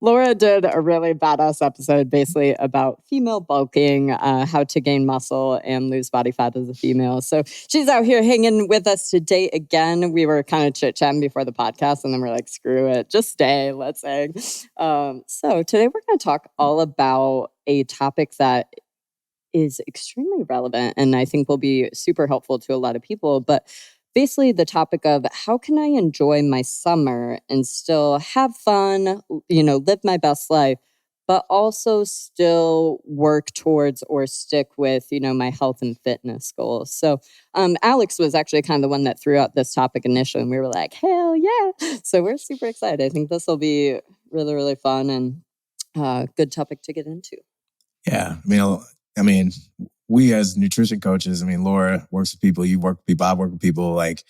Laura did a really badass episode basically about female bulking, how to gain muscle and lose body fat as a female. So she's out here hanging with us today again. We were kind of chit-chatting before the podcast and then we're like, screw it, just stay, let's hang. So today we're going to talk all about a topic that is extremely relevant and I think will be super helpful to a lot of people. But basically the topic of how can I enjoy my summer and still have fun, live my best life, but also still work towards or stick with, my health and fitness goals. So Alex was actually kind of the one that threw out this topic initially and we were like, hell yeah. So we're super excited. I think this will be really, really fun and good topic to get into. Yeah. I mean, we as nutrition coaches, Laura works with people, you work with people, I work with people. The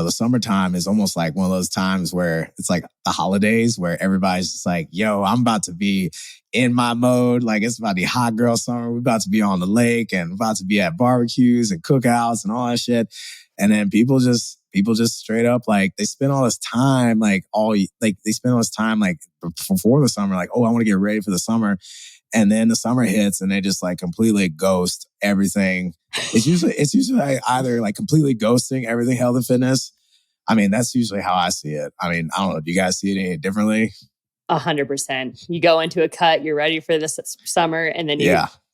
summertime is almost like one of those times where it's like the holidays where everybody's just like, yo, I'm about to be in my mode. Like it's about to be hot girl summer. We're about to be on the lake and about to be at barbecues and cookouts and all that shit. And then people just straight up, like they spend all this time, before the summer, like, oh, I want to get ready for the summer. And then the summer hits and they just like completely ghost everything. It's usually either like completely ghosting everything health and fitness. That's usually how I see it. I don't know. Do you guys see it any differently? 100%. You go into a cut, you're ready for this summer, and then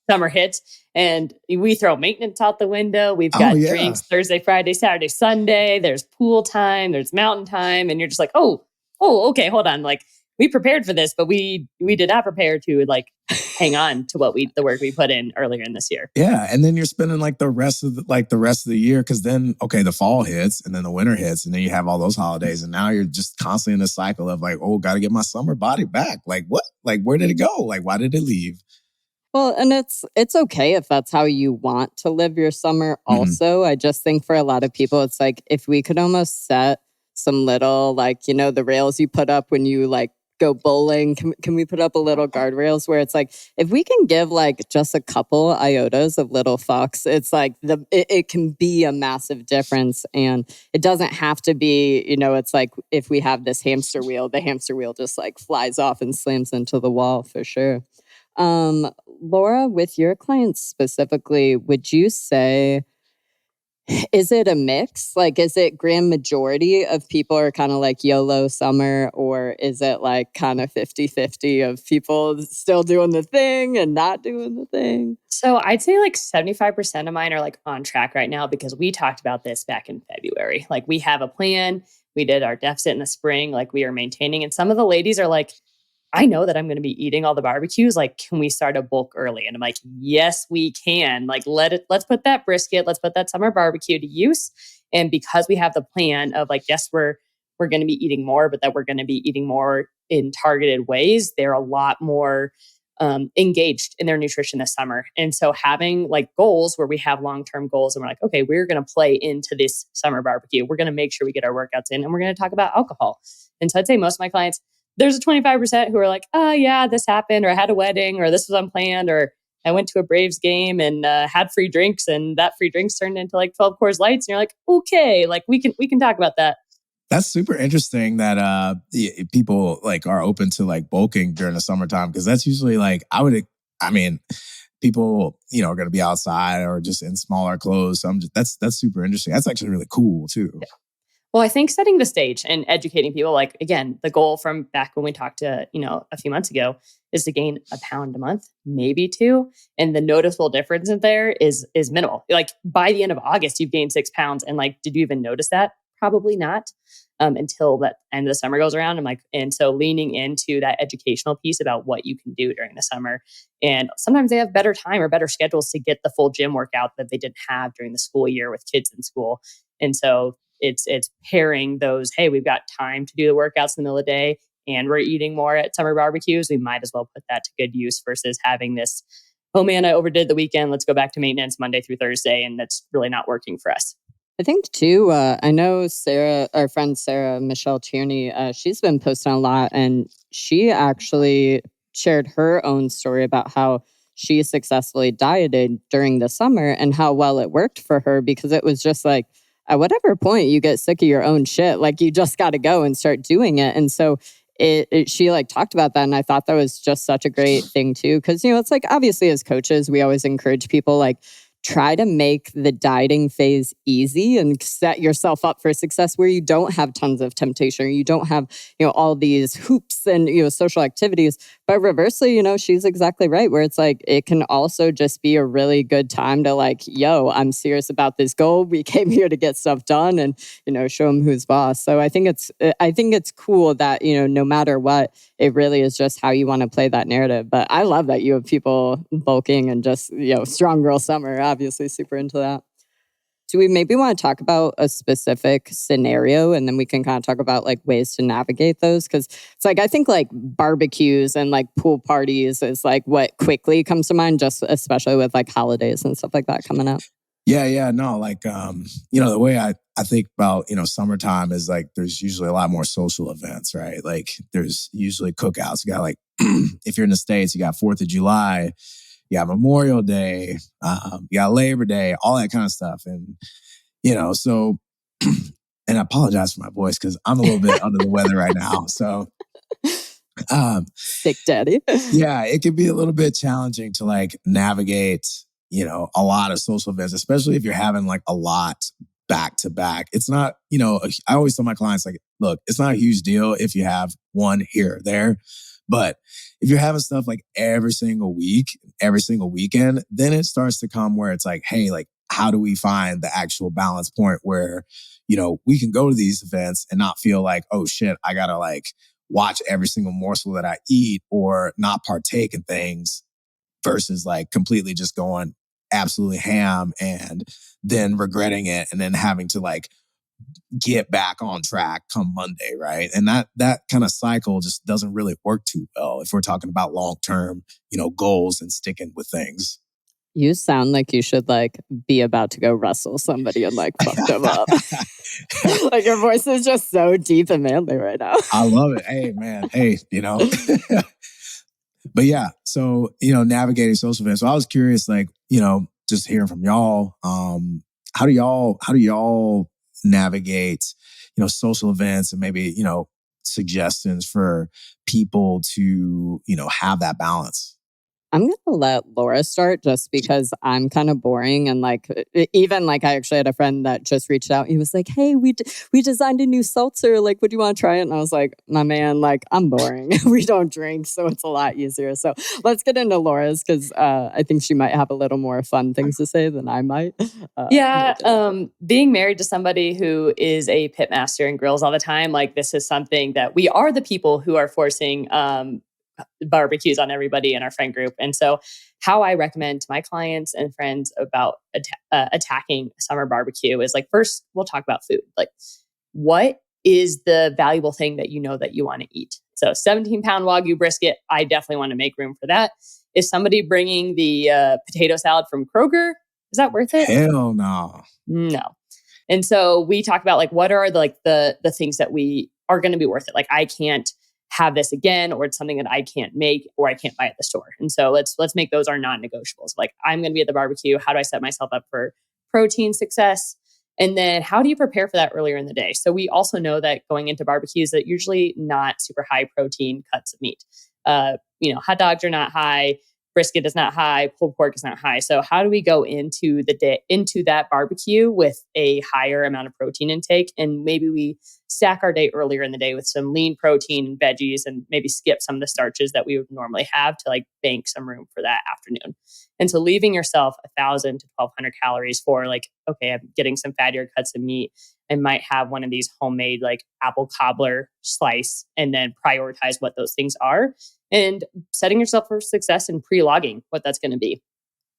summer hits and we throw maintenance out the window. We've got drinks Thursday, Friday, Saturday, Sunday. There's pool time, there's mountain time. And you're just like, oh, okay, hold on. Like we prepared for this, but we did not prepare to like hang on to the work we put in earlier in this year. Yeah. And then you're spending like the rest of the year. Cause then, the fall hits and then the winter hits and then you have all those holidays. And now you're just constantly in this cycle of like, oh, got to get my summer body back. Like what? Like, where did it go? Like, why did it leave? Well, and it's okay if that's how you want to live your summer also. I just think for a lot of people, it's like if we could almost set some little the rails you put up when you like go bowling, can we put up a little guardrails where it's like if we can give like just a couple iotas of little fucks, it's like it can be a massive difference. And it doesn't have to be, it's like if we have this hamster wheel, the hamster wheel just like flies off and slams into the wall for sure. Laura, with your clients specifically, would you say, is it a mix? Like, is it grand majority of people are kind of like YOLO summer, or is it like kind of 50-50 of people still doing the thing and not doing the thing? So I'd say like 75% of mine are like on track right now because we talked about this back in February. Like we have a plan. We did our deficit in the spring. Like we are maintaining. And some of the ladies are like, I know that I'm going to be eating all the barbecues. Like, can we start a bulk early? And I'm like, yes, we can. Like, let's put that brisket, let's put that summer barbecue to use. And because we have the plan of like, yes, we're going to be eating more, but that we're going to be eating more in targeted ways, they're a lot more engaged in their nutrition this summer. And so having like goals where we have long-term goals and we're like, okay, we're going to play into this summer barbecue. We're going to make sure we get our workouts in and we're going to talk about alcohol. And so I'd say most of my clients, there's a 25% who are like, oh yeah, this happened, or I had a wedding, or this was unplanned, or I went to a Braves game and had free drinks, and that free drinks turned into like 12 Coors Lights, and you're like, okay, like we can talk about that. That's super interesting that people like are open to like bulking during the summertime, because that's usually like people are going to be outside or just in smaller clothes. So that's super interesting. That's actually really cool too. Yeah. Well, I think setting the stage and educating people, like, again, the goal from back when we talked to, a few months ago is to gain a pound a month, maybe 2. And the noticeable difference in there is minimal. Like by the end of August, you've gained 6 pounds. And like, did you even notice that? Probably not until that end of the summer goes around. And so leaning into that educational piece about what you can do during the summer. And sometimes they have better time or better schedules to get the full gym workout that they didn't have during the school year with kids in school. And so it's pairing those, hey, we've got time to do the workouts in the middle of the day and we're eating more at summer barbecues. We might as well put that to good use versus having this, oh man, I overdid the weekend. Let's go back to maintenance Monday through Thursday. And that's really not working for us. I think too, I know Sarah, our friend Sarah Michelle Tierney, she's been posting a lot and she actually shared her own story about how she successfully dieted during the summer and how well it worked for her, because it was just like, at whatever point you get sick of your own shit, like you just got to go and start doing it. And so she like talked about that. And I thought that was just such a great thing too. Cause it's like, obviously as coaches, we always encourage people like, try to make the dieting phase easy and set yourself up for success where you don't have tons of temptation or you don't have, all these hoops and, social activities. But reversely, she's exactly right where it's like, it can also just be a really good time to like, yo, I'm serious about this goal. We came here to get stuff done and, show them who's boss. So I think it's cool that, no matter what, it really is just how you want to play that narrative. But I love that you have people bulking and just, strong girl summer, obviously super into that. Do we maybe want to talk about a specific scenario and then we can kind of talk about like ways to navigate those? Because it's like, I think like barbecues and like pool parties is like what quickly comes to mind, just especially with like holidays and stuff like that coming up. Yeah. No, like, the way I think about, summertime is like, there's usually a lot more social events, right? Like there's usually cookouts. You got like, if you're in the States, you got 4th of July, you got Memorial Day, you got Labor Day, all that kind of stuff. And, so, and I apologize for my voice because I'm a little bit under the weather right now. So, sick daddy. Yeah, it can be a little bit challenging to like navigate, a lot of social events, especially if you're having like a lot back to back. It's not, I always tell my clients like, look, it's not a huge deal if you have one here or there. But if you're having stuff like every single week, every single weekend, then it starts to come where it's like, hey, like, how do we find the actual balance point where, we can go to these events and not feel like, oh shit, I gotta like watch every single morsel that I eat or not partake in things versus like completely just going absolutely ham and then regretting it and then having to like get back on track come Monday, right? And that kind of cycle just doesn't really work too well if we're talking about long-term, goals and sticking with things. You sound like you should like be about to go wrestle somebody and like fuck them up. Like your voice is just so deep and manly right now. I love it. Hey, man. Hey, But yeah, so, navigating social events. So I was curious, like, just hearing from y'all, how do y'all navigate, social events and maybe, suggestions for people to, have that balance? I'm going to let Laura start just because I'm kind of boring. And like, even like I actually had a friend that just reached out. He was like, hey, we designed a new seltzer. Like, would you want to try it? And I was like, my man, like, I'm boring. We don't drink. So it's a lot easier. So let's get into Laura's because I think she might have a little more fun things to say than I might. Being married to somebody who is a pit master and grills all the time, like this is something that we are the people who are forcing barbecues on everybody in our friend group. And so how I recommend to my clients and friends about attacking a summer barbecue is like, first we'll talk about food. Like what is the valuable thing that you know that you want to eat? So 17-pound Wagyu brisket, I definitely want to make room for that. Is somebody bringing the potato salad from Kroger? Is that worth it? Hell no. No. And so we talk about like, what are the things that we are going to be worth it? Like I can't have this again, or it's something that I can't make or I can't buy at the store. And so let's make those our non-negotiables. Like I'm going to be at the barbecue. How do I set myself up for protein success? And then how do you prepare for that earlier in the day? So we also know that going into barbecues that usually not super high protein cuts of meat. Hot dogs are not high. Brisket is not high, pulled pork is not high. So how do we go into that barbecue with a higher amount of protein intake? And maybe we stack our day earlier in the day with some lean protein and veggies and maybe skip some of the starches that we would normally have to like bank some room for that afternoon. And so leaving yourself 1,000 to 1,200 calories for like, okay, I'm getting some fattier cuts of meat and might have one of these homemade like apple cobbler slice and then prioritize what those things are. And setting yourself for success and pre-logging what that's going to be.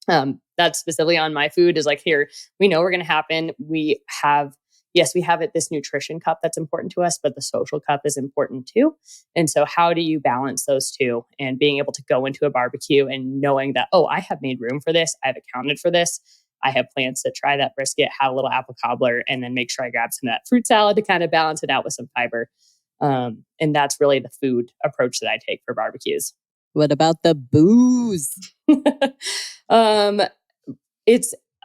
That's specifically on my food is like, here, we know we're going to happen. We have this nutrition cup that's important to us, but the social cup is important too. And so how do you balance those two and being able to go into a barbecue and knowing that, oh, I have made room for this. I've accounted for this. I have plans to try that brisket, have a little apple cobbler, and then make sure I grab some of that fruit salad to kind of balance it out with some fiber. And that's really the food approach that I take for barbecues. What about the booze?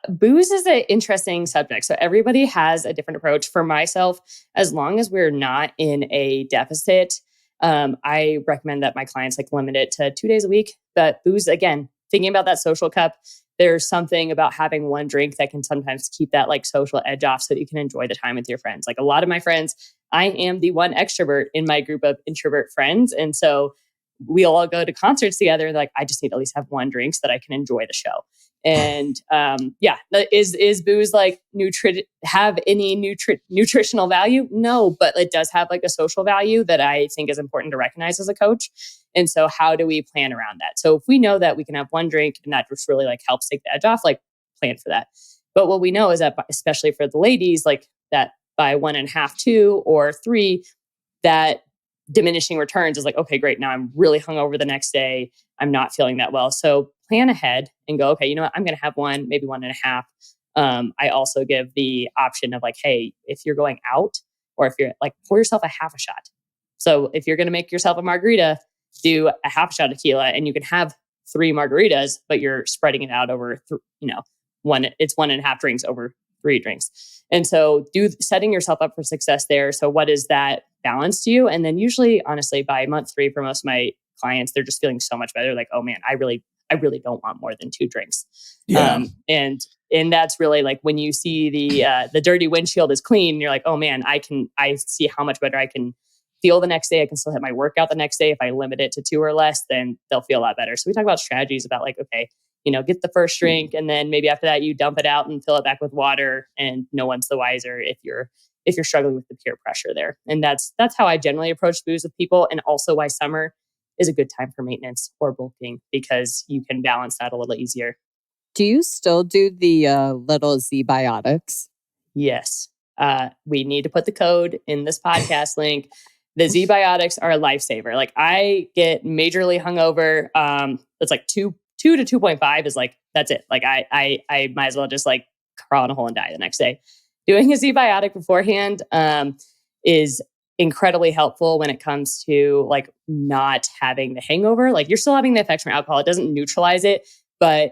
Booze is an interesting subject. So everybody has a different approach. For myself, as long as we're not in a deficit I recommend that my clients like limit it to 2 days a week. But booze, again, thinking about that social cup, there's something about having one drink that can sometimes keep that like social edge off so that you can enjoy the time with your friends. Like a lot of my friends, I am the one extrovert in my group of introvert friends. And so we all go to concerts together. Like, I just need to at least have one drink so that I can enjoy the show. And is booze like have any nutritional value? No, but it does have like a social value that I think is important to recognize as a coach. And so how do we plan around that? So if we know that we can have one drink and that just really like helps take the edge off, like plan for that. But what we know is that especially for the ladies, like that by 1.5, 2 or 3, that diminishing returns is like, okay, great. Now I'm really hungover the next day. I'm not feeling that well. So plan ahead and go, okay, you know what? I'm going to have one, maybe 1.5. I also give the option of like, hey, if you're going out or if you're like, pour yourself a half a shot. So if you're going to make yourself a margarita, do a half a shot of tequila and you can have 3 margaritas, but you're spreading it out over, it's 1.5 drinks over 3 drinks. And so setting yourself up for success there. So what is that balance to you? And then usually, honestly, by month 3 for most of my clients, they're just feeling so much better. Like, oh man, I really don't want more than 2 drinks. Yeah. And that's really like when you see the dirty windshield is clean, you're like, oh man, I see how much better I can feel the next day. I can still hit my workout the next day. If I limit it to 2 or less, then they'll feel a lot better. So we talk about strategies about like, okay, get the first drink and then maybe after that you dump it out and fill it back with water, and no one's the wiser if you're struggling with the peer pressure there. And that's how I generally approach booze with people, and also why summer is a good time for maintenance or bulking, because you can balance that a little easier. Do you still do the little Z biotics? Yes. We need to put the code in this podcast link. The Z biotics are a lifesaver. Like I get majorly hungover. It's like 2 to 2.5 is like, that's it. Like I might as well just like crawl in a hole and die the next day. Doing a Z biotic beforehand is incredibly helpful when it comes to like not having the hangover. Like you're still having the effects from alcohol. It doesn't neutralize it, but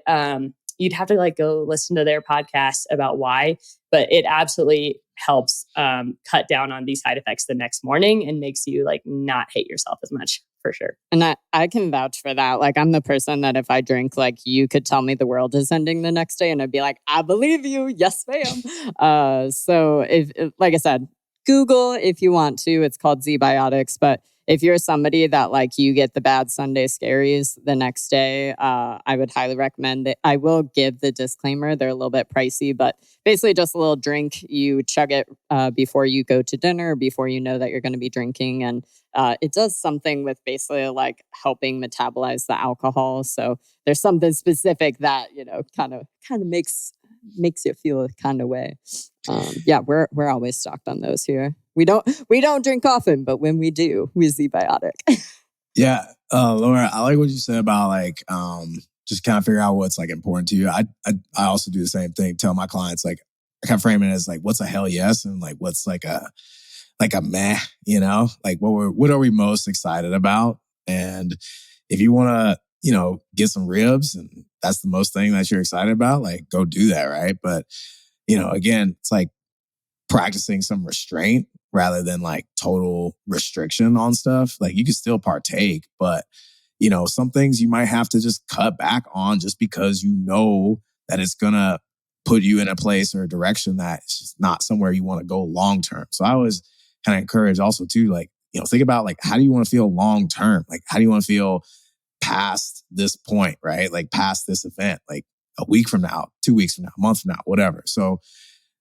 you'd have to like go listen to their podcast about why, but it absolutely helps cut down on these side effects the next morning and makes you like not hate yourself as much, for sure. And I can vouch for that. Like I'm the person that if I drink, like you could tell me the world is ending the next day and I'd be like, I believe you. Yes, ma'am. So if like I said, Google if you want to, it's called Z Biotics. But if you're somebody that like you get the bad Sunday scaries the next day, I would highly recommend it. I will give the disclaimer. They're a little bit pricey, but basically just a little drink. You chug it before you go to dinner, before you know that you're going to be drinking. And it does something with basically like helping metabolize the alcohol. So there's something specific that, kind of makes you feel a kind of way. Yeah, we're always stocked on those here. We don't drink often, but when we do, we Z biotic. Yeah, Laura, I like what you said about like just kind of figure out what's like important to you. I also do the same thing. Tell my clients like I kind of frame it as like what's a hell yes and like what's like a meh, like what are we most excited about? And if you want to get some ribs and that's the most thing that you're excited about, like go do that, right? But again, it's like practicing some restraint rather than like total restriction on stuff. Like you can still partake, but some things you might have to just cut back on just because that it's gonna put you in a place or a direction that it's just not somewhere you want to go long term. So I always kind of encourage also too, like, think about like how do you want to feel long term? Like how do you want to feel past this point, right? Like past this event, like a week from now, 2 weeks from now, a month from now, whatever. So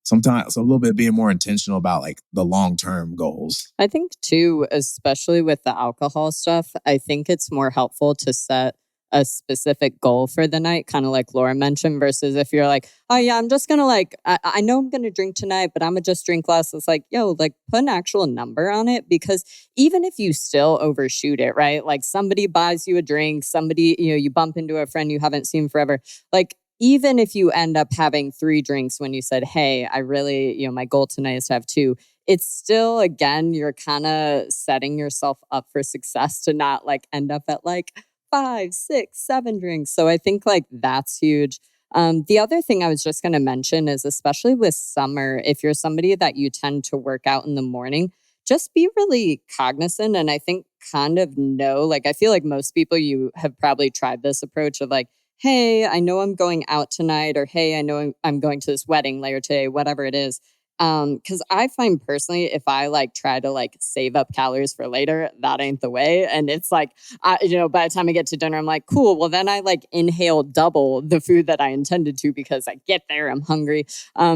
sometimes a little bit being more intentional about like the long-term goals. I think too, especially with the alcohol stuff, I think it's more helpful to set a specific goal for the night, kind of like Laura mentioned, versus if you're like, oh yeah, I'm just going to I know I'm going to drink tonight, but I'm going to just drink less. It's like, like put an actual number on it, because even if you still overshoot it, right? Like somebody buys you a drink, somebody, you bump into a friend you haven't seen forever. Like, even if you end up having 3 drinks when you said, hey, I really, my goal tonight is to have 2, it's still, again, you're kind of setting yourself up for success to not like end up at like 5, 6, 7 drinks. So I think like that's huge. The other thing I was just going to mention is, especially with summer, if you're somebody that you tend to work out in the morning, just be really cognizant. And I think kind of know, like, I feel like most people, you have probably tried this approach of like, hey, I know I'm going out tonight, or hey, I know I'm going to this wedding later today, whatever it is. Because I find personally, if I like try to like save up calories for later, that ain't the way. And it's like, by the time I get to dinner, I'm like, cool. Well, then I like inhale double the food that I intended to because I get there, I'm hungry.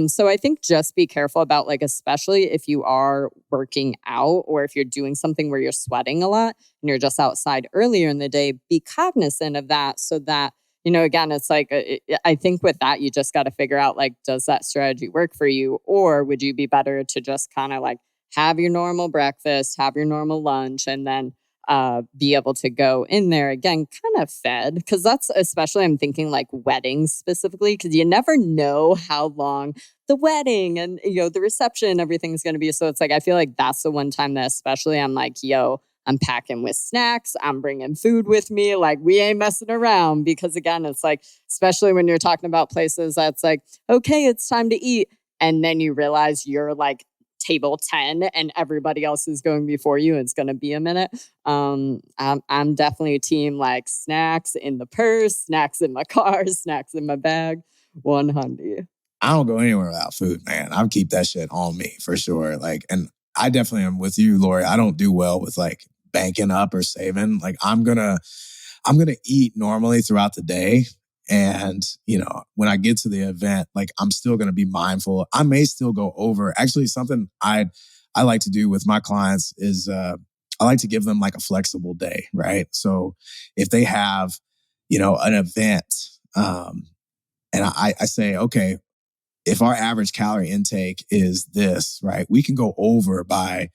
So I think just be careful about like, especially if you are working out or if you're doing something where you're sweating a lot and you're just outside earlier in the day, be cognizant of that so that again, it's like, I think with that, you just got to figure out, like, does that strategy work for you? Or would you be better to just kind of like have your normal breakfast, have your normal lunch, and then be able to go in there again, kind of fed? Because that's especially, I'm thinking like weddings specifically, because you never know how long the wedding and, the reception, everything's going to be. So it's like, I feel like that's the one time that especially I'm like, yo, I'm packing with snacks. I'm bringing food with me. Like, we ain't messing around because again, it's like, especially when you're talking about places that's like, okay, it's time to eat. And then you realize you're like table 10 and everybody else is going before you. It's going to be a minute. I'm definitely a team like snacks in the purse, snacks in my car, snacks in my bag. 100. I don't go anywhere without food, man. I keep that shit on me for sure. Like, and I definitely am with you, Lori. I don't do well with like banking up or saving. Like I'm gonna eat normally throughout the day. And, when I get to the event, like I'm still gonna be mindful. I may still go over. Actually, something I like to do with my clients is I like to give them like a flexible day, right? So if they have, an event, and I say, okay, if our average calorie intake is this, right, we can go over by,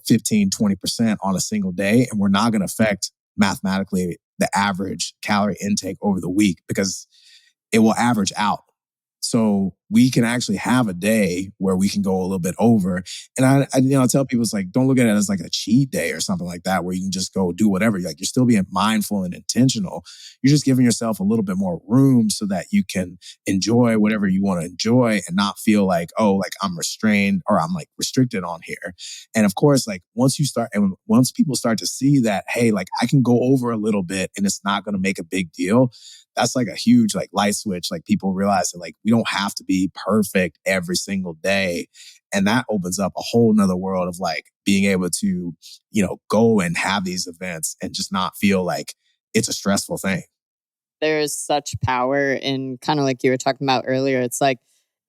15, 20% on a single day. And we're not going to affect mathematically the average calorie intake over the week because it will average out. So we can actually have a day where we can go a little bit over. And I tell people, it's like, don't look at it as like a cheat day or something like that, where you can just go do whatever. Like you're still being mindful and intentional. You're just giving yourself a little bit more room so that you can enjoy whatever you want to enjoy and not feel like, oh, like I'm restrained or I'm like restricted on here. And of course, like once people start to see that, hey, like I can go over a little bit and it's not going to make a big deal. That's like a huge like light switch. Like people realize that like we don't have to be perfect every single day. And that opens up a whole nother world of like being able to, go and have these events and just not feel like it's a stressful thing. There's such power in kind of like you were talking about earlier. It's like,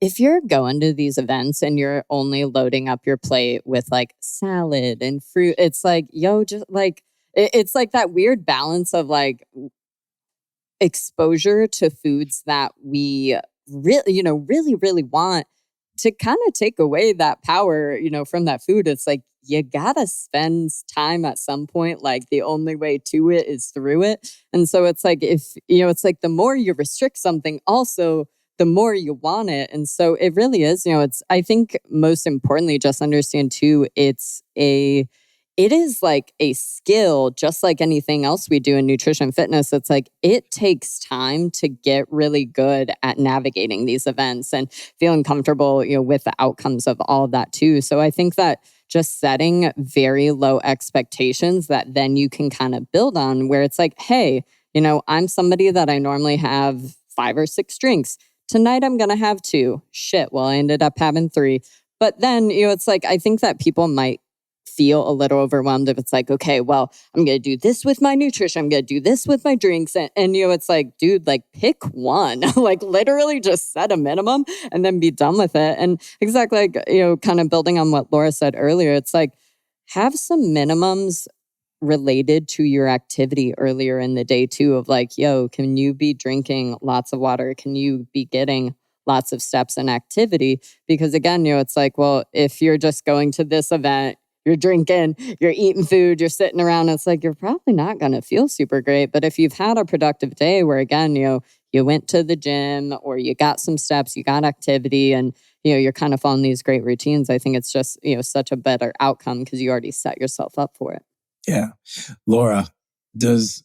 if you're going to these events and you're only loading up your plate with like salad and fruit, it's like, yo, just like, it's like that weird balance of like, exposure to foods that we really want to kind of take away that power, from that food. It's like, you gotta spend time at some point. Like the only way to it is through it. And so it's like, if, it's like the more you restrict something, also the more you want it. And so it really is, I think most importantly, just understand too, it is like a skill, just like anything else we do in nutrition fitness. It's like, it takes time to get really good at navigating these events and feeling comfortable, with the outcomes of all of that too. So I think that just setting very low expectations that then you can kind of build on, where it's like, hey, I'm somebody that I normally have 5 or 6 drinks. Tonight I'm going to have 2. Shit. Well, I ended up having 3. But then, it's like, I think that people might feel a little overwhelmed if it's like, okay, well, I'm going to do this with my nutrition. I'm going to do this with my drinks. And it's like, dude, like pick one, like literally just set a minimum and then be done with it. And exactly like, kind of building on what Laura said earlier, it's like, have some minimums related to your activity earlier in the day too, of like, yo, can you be drinking lots of water? Can you be getting lots of steps and activity? Because again, it's like, well, if you're just going to this event, you're drinking, you're eating food, you're sitting around, it's like, you're probably not going to feel super great. But if you've had a productive day where, again, you went to the gym or you got some steps, you got activity, and, you're kind of following these great routines, I think it's just, such a better outcome because you already set yourself up for it. Yeah. Laura, does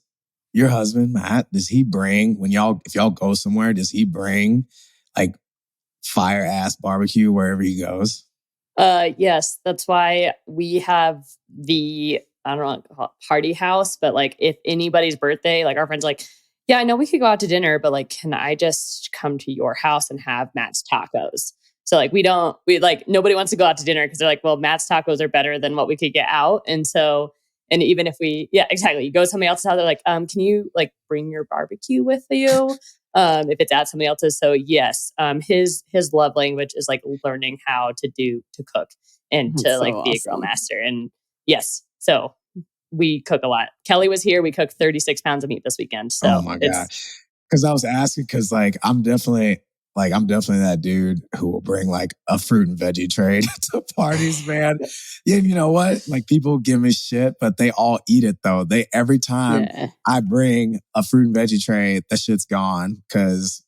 your husband, Matt, does he bring, if y'all go somewhere, does he bring like fire ass barbecue wherever he goes? Yes, that's why we have I don't know, call it party house, but like if anybody's birthday, like our friends are like, yeah, I know we could go out to dinner, but like, can I just come to your house and have Matt's tacos? So like we like nobody wants to go out to dinner because they're like, well, Matt's tacos are better than what we could get out. And even if yeah, exactly. You go to somebody else's house, they're like, can you like bring your barbecue with you? If it's at somebody else's. So yes, his love language is like learning how to cook and That's to so like be a grill awesome. master. And yes, so we cook a lot. Kelly was here. We cooked 36 pounds of meat this weekend. Oh So my God. it's Because I was asking, because I'm definitely that dude who will bring like a fruit and veggie tray to parties, man. Yeah, you know what? Like people give me shit, but they all eat it though. Every time Yeah. I bring a fruit and veggie tray, that shit's gone. Cause,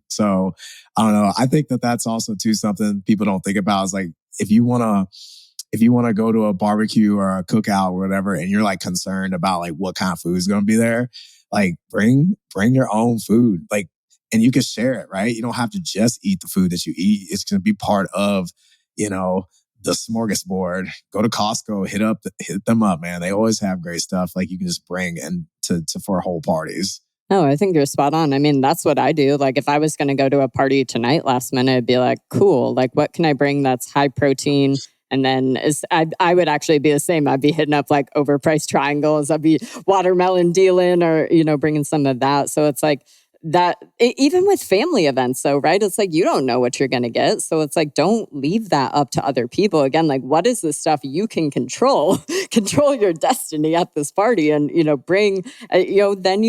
so I don't know. I think that that's also too something people don't think about is like, if you want to, go to a barbecue or a cookout or whatever, and you're like concerned about like what kind of food is going to be there, like bring your own food, like, and you can share it, right? You don't have to just eat the food that you eat. It's going to be part of, the smorgasbord. Go to Costco, hit them up, man. They always have great stuff. Like you can just bring and to for whole parties. No, I think you're spot on. I mean, that's what I do. Like if I was going to go to a party tonight last minute, I'd be like, cool. Like what can I bring that's high protein? And then I would actually be the same. I'd be hitting up like overpriced triangles. I'd be watermelon dealing or, bringing some of that. So it's like that, even with family events though, right? It's like, you don't know what you're going to get. So it's like, don't leave that up to other people. Again, like what is the stuff you can control? Control your destiny at this party and, bring, then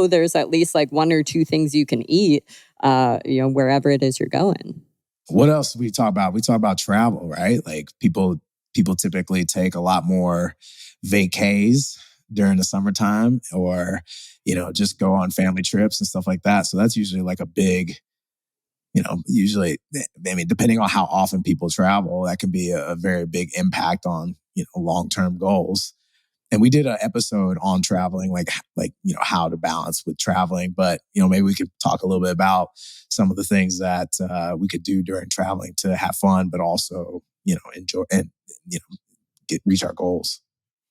there's at least like one or two things you can eat, wherever it is you're going. What else we talk about? We talk about travel, right? Like people typically take a lot more vacays during the summertime or, just go on family trips and stuff like that. So that's usually like a big, usually, I mean, depending on how often people travel, that can be a very big impact on, long-term goals. And we did an episode on traveling, like how to balance with traveling. But maybe we could talk a little bit about some of the things that we could do during traveling to have fun, but also enjoy and reach our goals.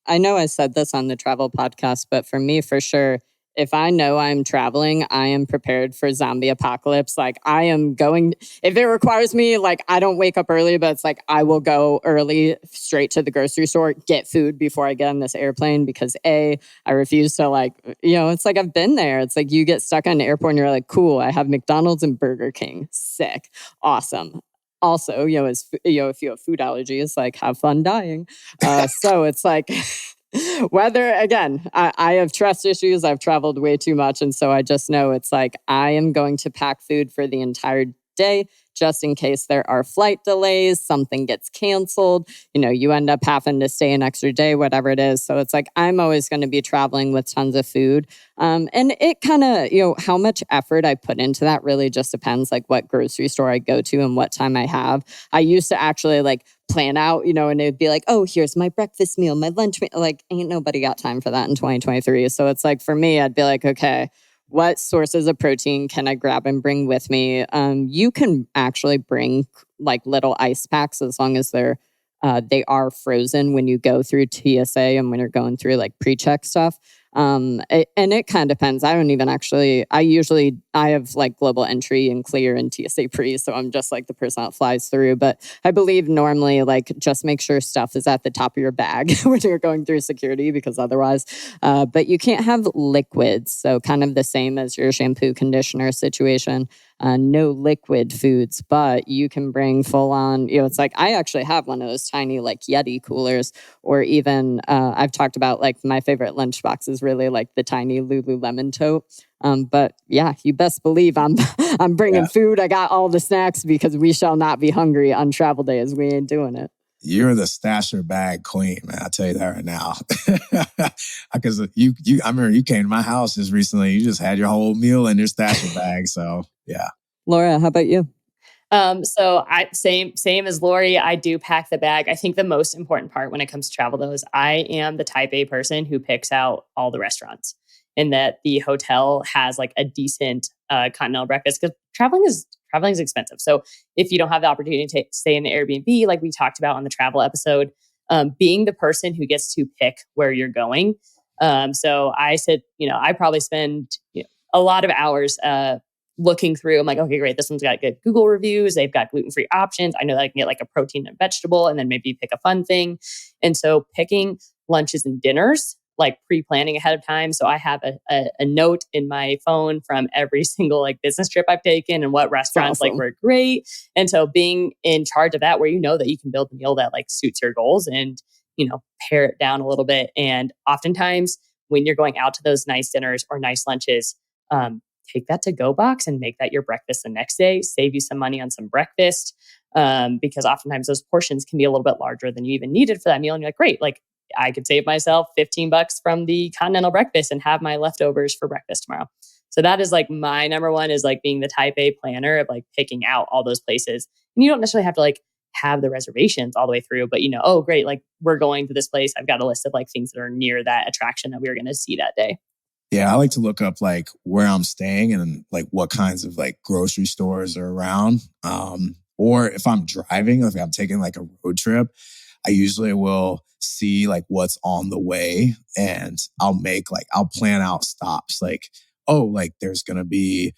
I know I said this on the travel podcast, but for me, for sure, if I know I'm traveling, I am prepared for zombie apocalypse. Like I am going, if it requires me, like I don't wake up early, but it's like I will go early straight to the grocery store, get food before I get on this airplane because I refuse to like, it's like I've been there. It's like you get stuck on an airport and you're like, cool, I have McDonald's and Burger King. Sick. Awesome. Also, if you have food allergies, like have fun dying. So it's like, whether, again, I have trust issues. I've traveled way too much. And so I just know it's like I am going to pack food for the entire day just in case there are flight delays, something gets canceled, you end up having to stay an extra day, whatever it is. So it's like I'm always going to be traveling with tons of food. And it kind of, how much effort I put into that really just depends, like what grocery store I go to and what time I have. I used to actually like plan out, and it'd be like, oh, here's my breakfast meal, my lunch meal. Like, ain't nobody got time for that in 2023. So it's like, for me, I'd be like, okay, what sources of protein can I grab and bring with me? You can actually bring like little ice packs as long as they are frozen when you go through TSA and when you're going through like pre-check stuff. And it kind of depends. I have like global entry and clear and TSA pre, so I'm just like the person that flies through. But I believe normally like just make sure stuff is at the top of your bag when you're going through security because otherwise, but you can't have liquids. So kind of the same as your shampoo conditioner situation. No liquid foods, but you can bring full on, it's like I actually have one of those tiny like Yeti coolers, or even I've talked about like my favorite lunchbox is really like the tiny Lululemon tote. But yeah, you best believe I'm bringing food. I got all the snacks because we shall not be hungry on travel days. We ain't doing it. You're the stasher bag queen, man. I'll tell you that right now. Because I remember you came to my house just recently. You just had your whole meal in your stasher bag. So yeah. Laura, how about you? So same as Lori, I do pack the bag. I think the most important part when it comes to travel though is I am the type A person who picks out all the restaurants and that the hotel has like a decent continental breakfast because traveling is traveling is expensive. So if you don't have the opportunity to stay in an Airbnb, like we talked about on the travel episode, being the person who gets to pick where you're going. So I said, I probably spend a lot of hours looking through. I'm like, okay, great. This one's got good Google reviews. They've got gluten-free options. I know that I can get like a protein and vegetable and then maybe pick a fun thing. And so picking lunches and dinners, like pre-planning ahead of time. So I have a note in my phone from every single like business trip I've taken and what restaurants like were great. And so being in charge of that, where you know that you can build a meal that like suits your goals and, pare it down a little bit. And oftentimes when you're going out to those nice dinners or nice lunches, take that to go box and make that your breakfast the next day, save you some money on some breakfast. Because oftentimes those portions can be a little bit larger than you even needed for that meal. And you're like, great, like I could save myself $15 from the continental breakfast and have my leftovers for breakfast tomorrow. So that is like my number one, is like being the type A planner of like picking out all those places. And you don't necessarily have to like have the reservations all the way through, but oh, great, like we're going to this place. I've got a list of like things that are near that attraction that we're going to see that day. Yeah, I like to look up like where I'm staying and like what kinds of like grocery stores are around. Or if I'm driving, if I'm taking like a road trip, I usually will see like what's on the way, and I'll plan out stops. Like, oh, like there's going to be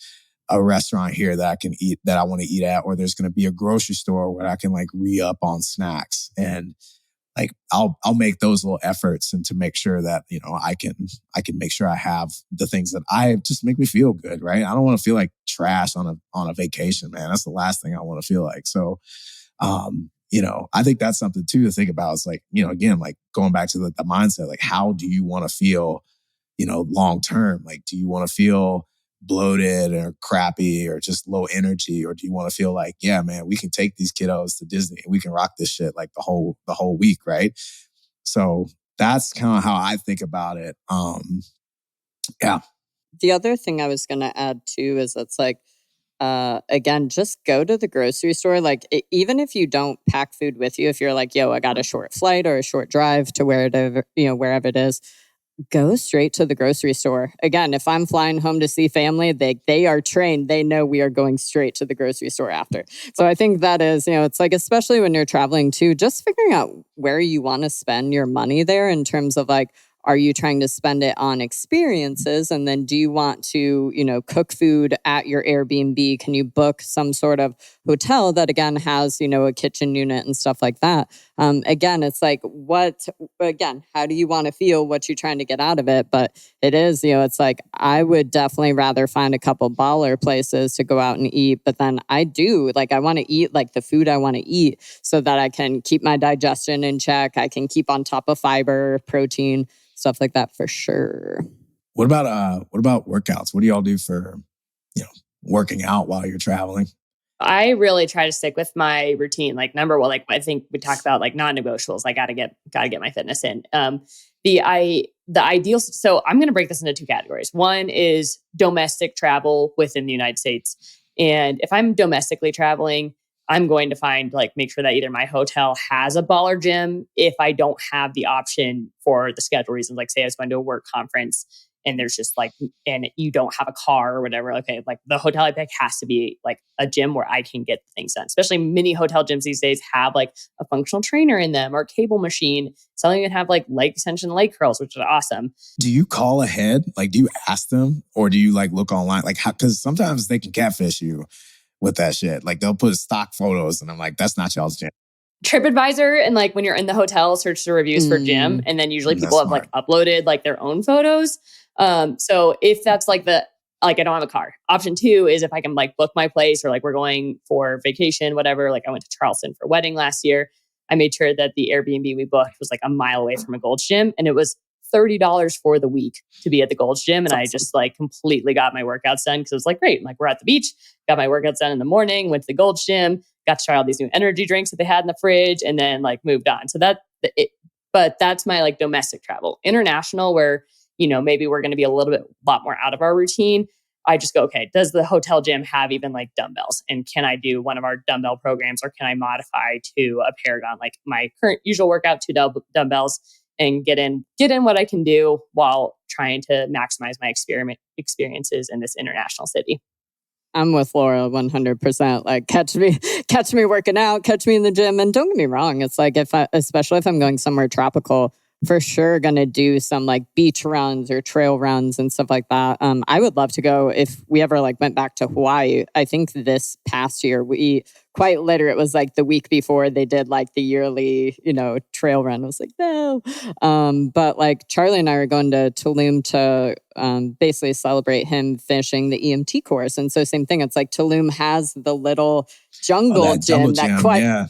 a restaurant here that I can eat, that I want to eat at, or there's going to be a grocery store where I can like re-up on snacks. And like I'll make those little efforts, and to make sure that I can make sure I have the things that I just make me feel good, right? I don't want to feel like trash on a vacation, man. That's the last thing I want to feel like. So, I think that's something too to think about. It's like, again, like going back to the mindset, like how do you want to feel, long term? Like, do you want to feel bloated or crappy or just low energy, or do you want to feel like, yeah, man, we can take these kiddos to Disney and we can rock this shit like the whole week, right? So that's kind of how I think about it. Yeah. The other thing I was going to add too is it's like, again, just go to the grocery store. Like even if you don't pack food with you, if you're like, yo, I got a short flight or a short drive to wherever it is, go straight to the grocery store. Again, if I'm flying home to see family, they are trained. They know we are going straight to the grocery store after. So I think that is, it's like, especially when you're traveling too, just figuring out where you want to spend your money there in terms of like, are you trying to spend it on experiences? And then do you want to, cook food at your Airbnb? Can you book some sort of hotel that, again, has, a kitchen unit and stuff like that? Again, it's like, how do you want to feel? What you're trying to get out of it? But it is, it's like, I would definitely rather find a couple baller places to go out and eat. But then I want to eat like the food I want to eat so that I can keep my digestion in check. I can keep on top of fiber, protein, stuff like that for sure. What about workouts? What do y'all do for, working out while you're traveling? I really try to stick with my routine. Like number one, like I think we talked about like non-negotiables. I gotta get my fitness in. The ideal. So I'm going to break this into two categories. One is domestic travel within the United States. And if I'm domestically traveling, I'm going to make sure that either my hotel has a baller gym if I don't have the option for the schedule reasons. Like say I was going to a work conference and there's just and you don't have a car or whatever. Okay, like the hotel I pick has to be like a gym where I can get things done. Especially many hotel gyms these days have like a functional trainer in them or a cable machine. Some even have like leg extension, leg curls, which is awesome. Do you call ahead? Like, do you ask them, or do you like look online? Like, because sometimes they can catfish you with that shit. Like they'll put stock photos and I'm like, that's not y'all's gym. TripAdvisor and like when you're in the hotel, search the reviews for gym. And then usually people have like uploaded like their own photos. So if that's like I don't have a car. Option two is if I can like book my place or like we're going for vacation, whatever. Like I went to Charleston for a wedding last year. I made sure that the Airbnb we booked was like a mile away from a Gold's Gym. And it was $30 for the week to be at the Gold's Gym. And I just like completely got my workouts done because it was like, great. Like we're at the beach, got my workouts done in the morning, went to the Gold's Gym, got to try all these new energy drinks that they had in the fridge, and then like moved on. So but that's my like domestic travel. International, where, maybe we're going to be a lot more out of our routine. I just go, okay, does the hotel gym have even like dumbbells? And can I do one of our dumbbell programs, or can I modify to a Paragon, like my current usual workout, 2 dumbbells, and get in what I can do while trying to maximize my experiences in this international city? I'm with Laura 100%. Like catch me working out, catch me in the gym. And don't get me wrong, it's like especially if I'm going somewhere tropical, for sure gonna do some like beach runs or trail runs and stuff like that. I would love to go if we ever like went back to Hawaii. I think this past year we quite literally it was like the week before they did like the yearly, trail run. I was like, no. But like Charlie and I are going to Tulum to basically celebrate him finishing the EMT course. And so same thing. It's like Tulum has the little jungle gym that quite. Yeah.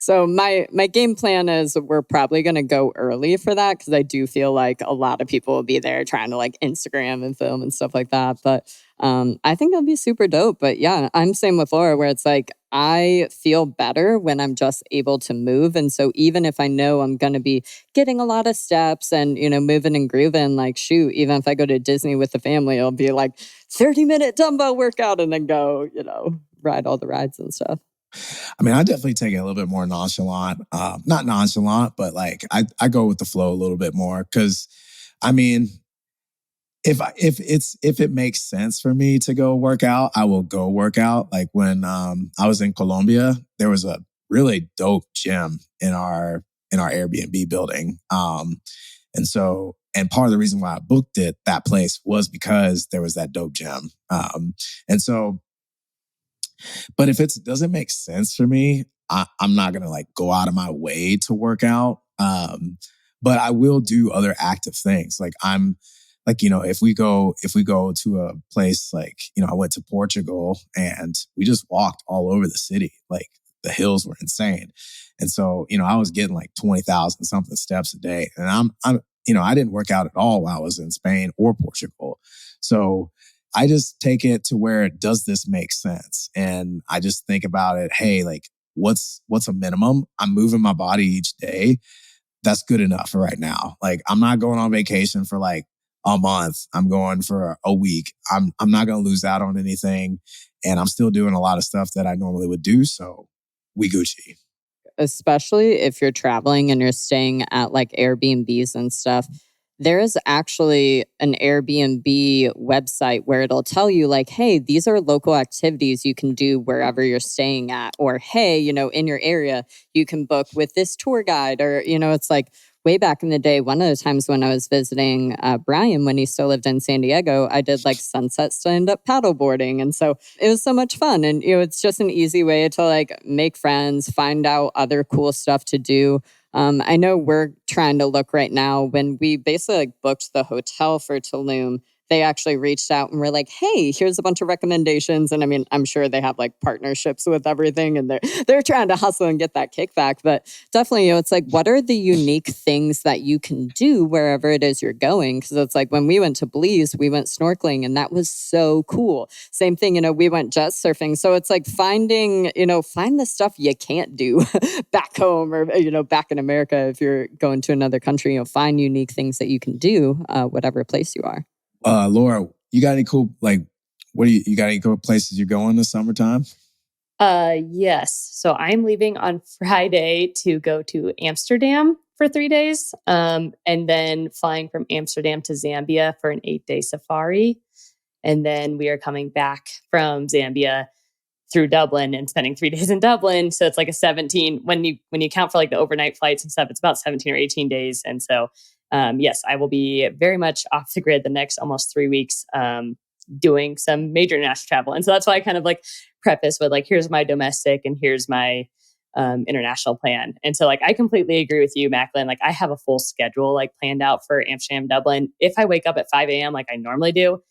So my game plan is we're probably going to go early for that because I do feel like a lot of people will be there trying to like Instagram and film and stuff like that. But I think it'll be super dope. But yeah, I'm same with Laura where it's like I feel better when I'm just able to move. And so even if I know I'm going to be getting a lot of steps and, moving and grooving, like shoot, even if I go to Disney with the family, it'll be like 30-minute dumbbell workout and then go, ride all the rides and stuff. I mean, I definitely take it a little bit more nonchalant. Not nonchalant, but like I go with the flow a little bit more because, I mean, if it makes sense for me to go work out, I will go work out. Like when I was in Colombia, there was a really dope gym in our Airbnb building, and part of the reason why I booked that place was because there was that dope gym, and so. But if it doesn't make sense for me, I'm not going to like go out of my way to work out. But I will do other active things. Like I'm like, if we go to a place like, I went to Portugal and we just walked all over the city. Like the hills were insane. And so, I was getting like 20,000 something steps a day. And I'm I didn't work out at all while I was in Spain or Portugal. So I just take it to where does this make sense? And I just think about it. Hey, like what's a minimum? I'm moving my body each day. That's good enough for right now. Like I'm not going on vacation for like a month. I'm going for a week. I'm not going to lose out on anything. And I'm still doing a lot of stuff that I normally would do. So we Gucci. Especially if you're traveling and you're staying at like Airbnbs and stuff. There is actually an Airbnb website where it'll tell you like, hey, these are local activities you can do wherever you're staying at. Or, hey, in your area, you can book with this tour guide. Or, it's like way back in the day, one of the times when I was visiting Brian, when he still lived in San Diego, I did like sunset stand-up paddleboarding. And so it was so much fun. And, it's just an easy way to like make friends, find out other cool stuff to do. I know we're trying to look right now when we basically like booked the hotel for Tulum. They actually reached out and were like, hey, here's a bunch of recommendations. And I mean, I'm sure they have like partnerships with everything and they're trying to hustle and get that kickback. But definitely, it's like, what are the unique things that you can do wherever it is you're going? Because it's like when we went to Belize, we went snorkeling and that was so cool. Same thing, we went jet surfing. So it's like find the stuff you can't do back home or, back in America. If you're going to another country, find unique things that you can do, whatever place you are. Laura, you got any cool, like, you got any cool places you're going this summertime? Yes. So I'm leaving on Friday to go to Amsterdam for 3 days. And then flying from Amsterdam to Zambia for an 8-day safari. And then we are coming back from Zambia through Dublin and spending 3 days in Dublin. So it's like a 17, when you count for like the overnight flights and stuff, it's about 17 or 18 days. And so yes, I will be very much off the grid the next almost 3 weeks, doing some major international travel. And so that's why I kind of like preface with like, here's my domestic and here's my international plan. And so like, I completely agree with you, Maclin. Like I have a full schedule like planned out for Amsterdam, Dublin. If I wake up at 5 a.m. like I normally do,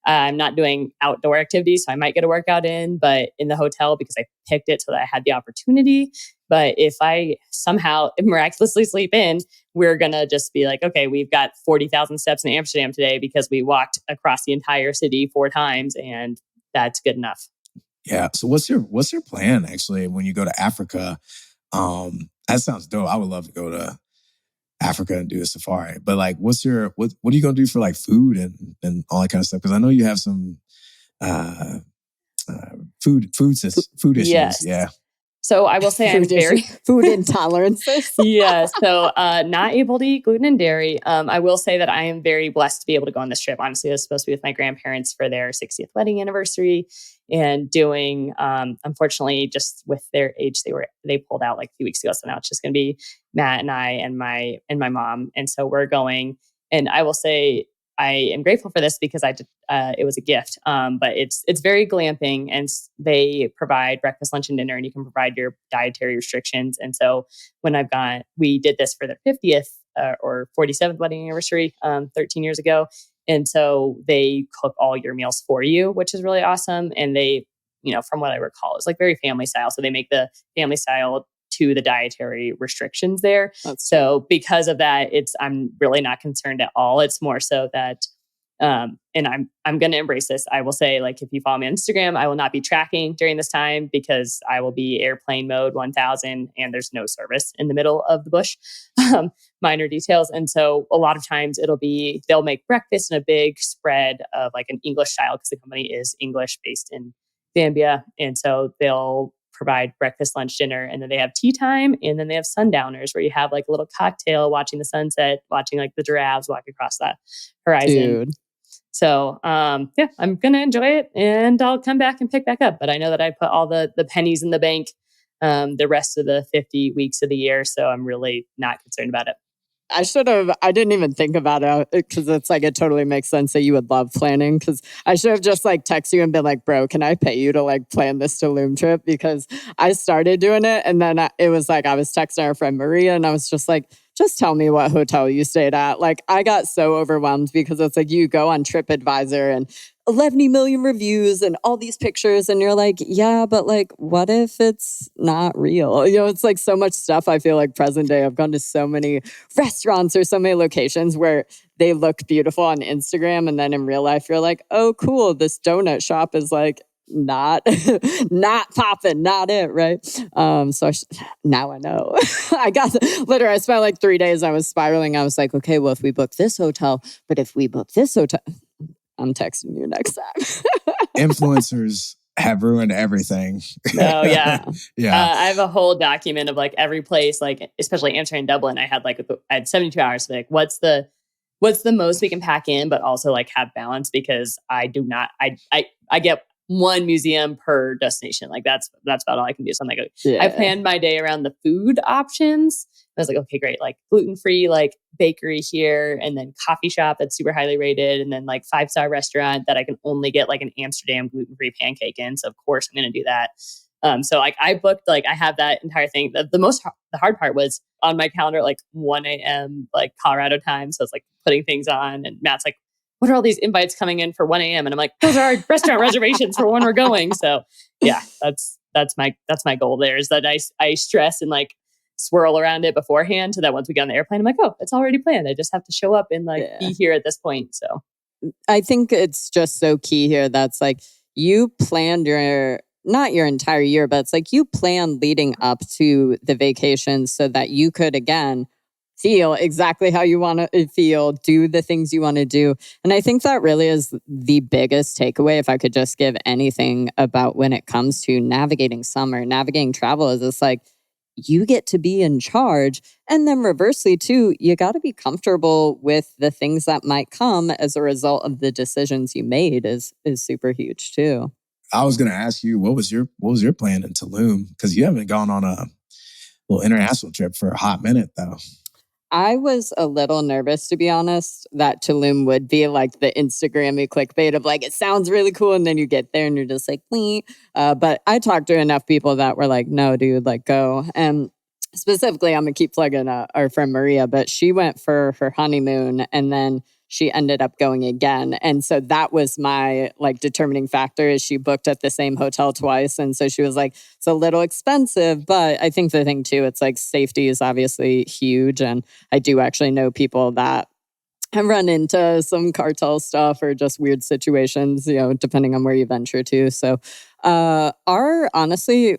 I'm not doing outdoor activities, so I might get a workout in, but in the hotel because I picked it so that I had the opportunity. But if I somehow miraculously sleep in, we're going to just be like, okay, we've got 40,000 steps in Amsterdam today because we walked across the entire city 4 times and that's good enough. Yeah. So what's your plan actually when you go to Africa? That sounds dope. I would love to go to Africa and do a safari. But like, what are you gonna do for like food and all that kind of stuff? Because I know you have some food issues. Yes. Yeah. So I will say I'm very food intolerances. Yeah. So not able to eat gluten and dairy. I will say that I am very blessed to be able to go on this trip. Honestly, I was supposed to be with my grandparents for their 60th wedding anniversary and doing, unfortunately, just with their age, they pulled out like a few weeks ago. So now it's just going to be Matt and I and my mom. And so we're going, and I will say I am grateful for this because it was a gift. But it's very glamping, and they provide breakfast, lunch, and dinner, and you can provide your dietary restrictions. And so when we did this for their 50th or 47th wedding anniversary 13 years ago. And so they cook all your meals for you, which is really awesome. And they, from what I recall, it's like very family style. So they make the family style to the dietary restrictions there. So because of that, I'm really not concerned at all. It's more so that, and I'm going to embrace this. I will say, like, if you follow me on Instagram, I will not be tracking during this time because I will be airplane mode 1000 and there's no service in the middle of the bush. Minor details. And so a lot of times they'll make breakfast in a big spread of like an English style because the company is English based in Zambia. And so they'll provide breakfast, lunch, dinner, and then they have tea time. And then they have sundowners where you have like a little cocktail, watching the sunset, watching like the giraffes walk across that horizon. Dude. So, I'm going to enjoy it and I'll come back and pick back up. But I know that I put all the pennies in the bank the rest of the 50 weeks of the year. So I'm really not concerned about it. I didn't even think about it because it's like, it totally makes sense that you would love planning, because I should have just like texted you and been like, bro, can I pay you to like plan this Tulum trip? Because I started doing it and then it was like, I was texting our friend Maria and I was just like, just tell me what hotel you stayed at. Like, I got so overwhelmed because it's like you go on TripAdvisor and 11 million reviews and all these pictures and you're like, yeah, but like, what if it's not real? It's like so much stuff. I feel like present day, I've gone to so many restaurants or so many locations where they look beautiful on Instagram. And then in real life, you're like, oh, cool. This donut shop is like not popping, not it, right? Now I know. I spent like 3 days, I was spiraling. I was like, okay, well, if we book this hotel, but if we book this hotel, I'm texting you next time. Influencers have ruined everything. Oh, yeah. Yeah. I have a whole document of like every place, like especially Amsterdam and Dublin. I had 72 hours to like, what's the most we can pack in, but also like have balance, because I get one museum per destination. Like that's about all I can do. So I'm like, I planned my day around the food options. I was like, okay, great. Like gluten-free, like bakery here, and then coffee shop that's super highly rated, and then like 5-star restaurant that I can only get like an Amsterdam gluten-free pancake in. So of course I'm going to do that. So like I booked, like I have that entire thing. The hard part was on my calendar, like 1 a.m. like Colorado time. So it's like putting things on, and Matt's like, what are all these invites coming in for 1 a.m.? And I'm like, those are our restaurant reservations for when we're going. So yeah, that's my goal there, is that I stress and like swirl around it beforehand so that once we get on the airplane, I'm like, oh, it's already planned. I just have to show up and like be here at this point. So I think it's just so key here. That's like, you planned not your entire year, but it's like you plan leading up to the vacation so that you could, again, feel exactly how you want to feel, do the things you want to do. And I think that really is the biggest takeaway. If I could just give anything about when it comes to navigating summer, navigating travel, is it's like, you get to be in charge. And then reversely too, you got to be comfortable with the things that might come as a result of the decisions you made is super huge too. I was going to ask you, what was your plan in Tulum? Because you haven't gone on a little international trip for a hot minute though. I was a little nervous, to be honest, that Tulum would be like the Instagram-y clickbait of like, it sounds really cool. And then you get there and you're just like, wee. But I talked to enough people that were like, no, dude, like go. And specifically, I'm going to keep plugging our friend Maria, but she went for her honeymoon and then she ended up going again. And so that was my like determining factor, is she booked at the same hotel twice. And so she was like, it's a little expensive, but I think the thing too, it's like safety is obviously huge. And I do actually know people that have run into some cartel stuff or just weird situations, depending on where you venture to. So honestly,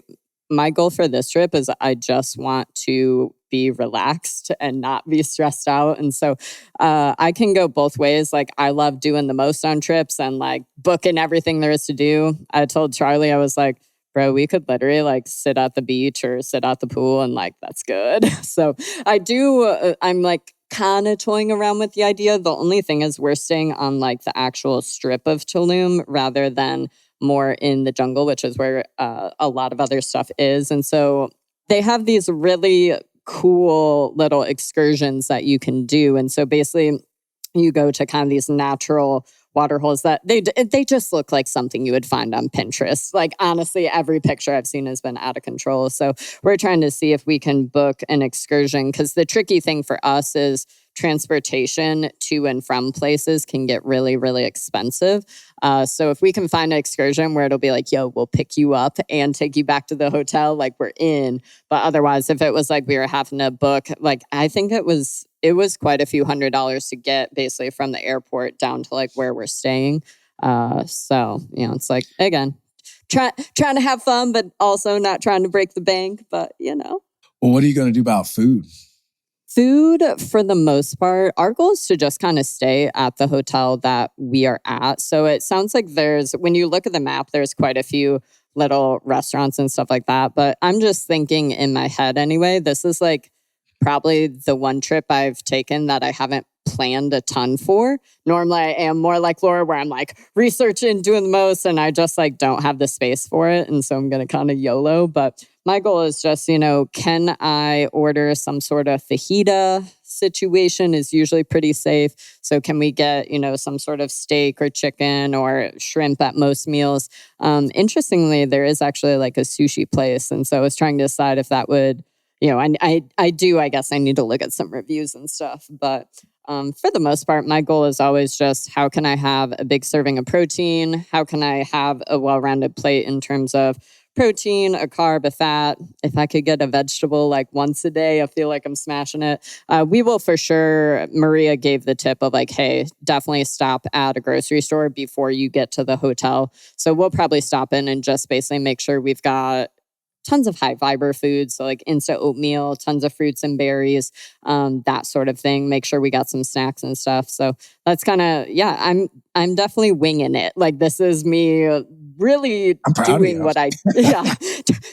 my goal for this trip is I just want to be relaxed and not be stressed out. And so I can go both ways. Like, I love doing the most on trips and like booking everything there is to do. I told Charlie, I was like, bro, we could literally like sit at the beach or sit at the pool and like, that's good. So I'm like kind of toying around with the idea. The only thing is we're staying on like the actual strip of Tulum rather than more in the jungle, which is where a lot of other stuff is. And so they have these really cool little excursions that you can do. And so basically you go to kind of these natural water holes that they just look like something you would find on Pinterest. Like honestly, every picture I've seen has been out of control. So we're trying to see if we can book an excursion, because the tricky thing for us is transportation to and from places can get really, really expensive. So if we can find an excursion where it'll be like, yo, we'll pick you up and take you back to the hotel, like we're in. But otherwise, if it was like we were having to book, like I think it was quite a few $100s to get basically from the airport down to like where we're staying. So, it's like, again, trying to have fun, but also not trying to break the bank. But, Well, what are you going to do about food? Food, for the most part, our goal is to just kind of stay at the hotel that we are at. So it sounds like when you look at the map, there's quite a few little restaurants and stuff like that. But I'm just thinking in my head anyway, this is like probably the one trip I've taken that I haven't planned a ton for. Normally I am more like Laura, where I'm like researching, doing the most, and I just like don't have the space for it. And so I'm going to kind of YOLO. But my goal is just, can I order some sort of fajita situation is usually pretty safe. So can we get, some sort of steak or chicken or shrimp at most meals? Interestingly, there is actually like a sushi place. And so I was trying to decide if that would, I guess I need to look at some reviews and stuff. But for the most part, my goal is always just how can I have a big serving of protein? How can I have a well-rounded plate in terms of protein, a carb, a fat? If I could get a vegetable like once a day, I feel like I'm smashing it. We will for sure. Maria gave the tip of like, hey, definitely stop at a grocery store before you get to the hotel. So we'll probably stop in and just basically make sure we've got tons of high fiber foods, so like instant oatmeal, tons of fruits and berries, that sort of thing. Make sure we got some snacks and stuff. So that's kind of, I'm definitely winging it. Like this is me really doing what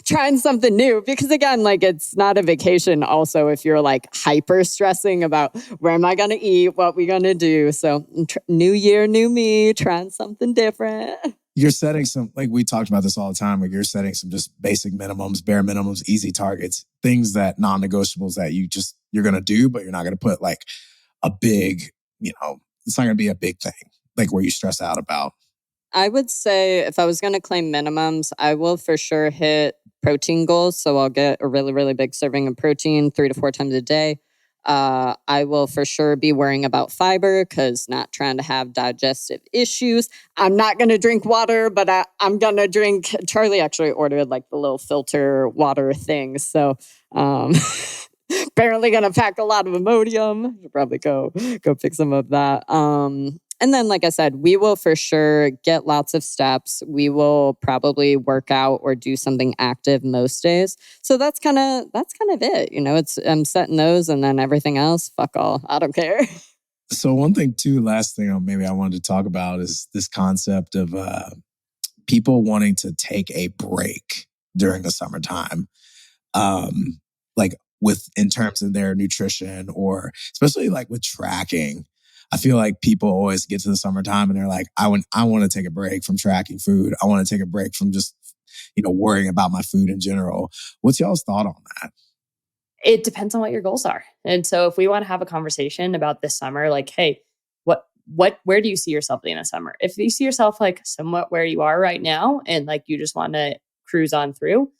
trying something new. Because again, like it's not a vacation also if you're like hyper stressing about where am I going to eat, what we going to do. So new year, new me, trying something different. You're setting some, like we talked about this all the time, like you're setting some just basic minimums, bare minimums, easy targets, things that non-negotiables that you're going to do, but you're not going to put like a big, it's not going to be a big thing, like where you stress out about. I would say if I was going to claim minimums, I will for sure hit protein goals. So I'll get a really, really big serving of protein 3 to 4 times a day. I will for sure be worrying about fiber because not trying to have digestive issues. I'm not going to drink water, but I'm going to drink. Charlie actually ordered like the little filter water things. So apparently going to pack a lot of Imodium. Should probably go pick some of that. And then, like I said, we will for sure get lots of steps. We will probably work out or do something active most days. So that's kind of it. I'm setting those, and then everything else, fuck all. I don't care. So one thing too, last thing maybe I wanted to talk about is this concept of people wanting to take a break during the summertime, like in terms of their nutrition, or especially like with tracking. I feel like people always get to the summertime and they're like, I want to take a break from tracking food. I want to take a break from just, worrying about my food in general. What's y'all's thought on that? It depends on what your goals are. And so if we want to have a conversation about this summer, like, hey, where do you see yourself in the summer? If you see yourself like somewhat where you are right now and like you just want to cruise on through,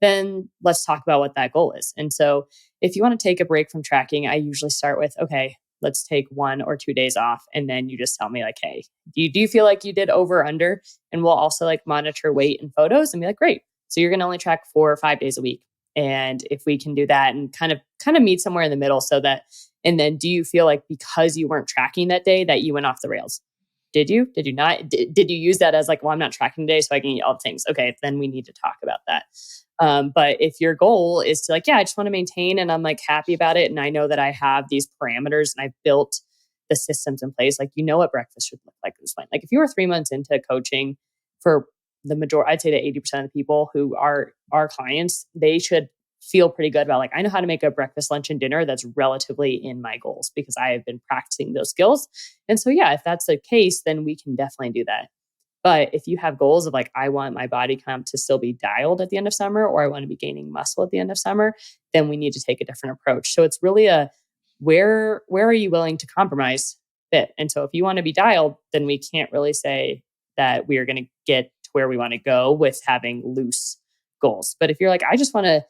then let's talk about what that goal is. And so if you want to take a break from tracking, I usually start with, okay, let's take 1 or 2 days off. And then you just tell me like, hey, do you feel like you did over or under? And we'll also like monitor weight and photos and be like, great. So you're going to only track 4 or 5 days a week. And if we can do that and kind of meet somewhere in the middle so that, and then do you feel like because you weren't tracking that day that you went off the rails? Did you not? Did you use that as like, well, I'm not tracking today so I can eat all the things? Okay, then we need to talk about that. But if your goal is to like, yeah, I just want to maintain and I'm like happy about it. And I know that I have these parameters and I've built the systems in place. Like, what breakfast should look like at this point. Like if you were 3 months into coaching for I'd say that 80% of the people who are our clients, they should feel pretty good about like, I know how to make a breakfast, lunch, and dinner that's relatively in my goals because I have been practicing those skills. And so, yeah, if that's the case, then we can definitely do that. But if you have goals of like, I want my body comp to still be dialed at the end of summer, or I want to be gaining muscle at the end of summer, then we need to take a different approach. So it's really a where are you willing to compromise fit? And so if you want to be dialed, then we can't really say that we are going to get to where we want to go with having loose goals. But if you're like, I just want to,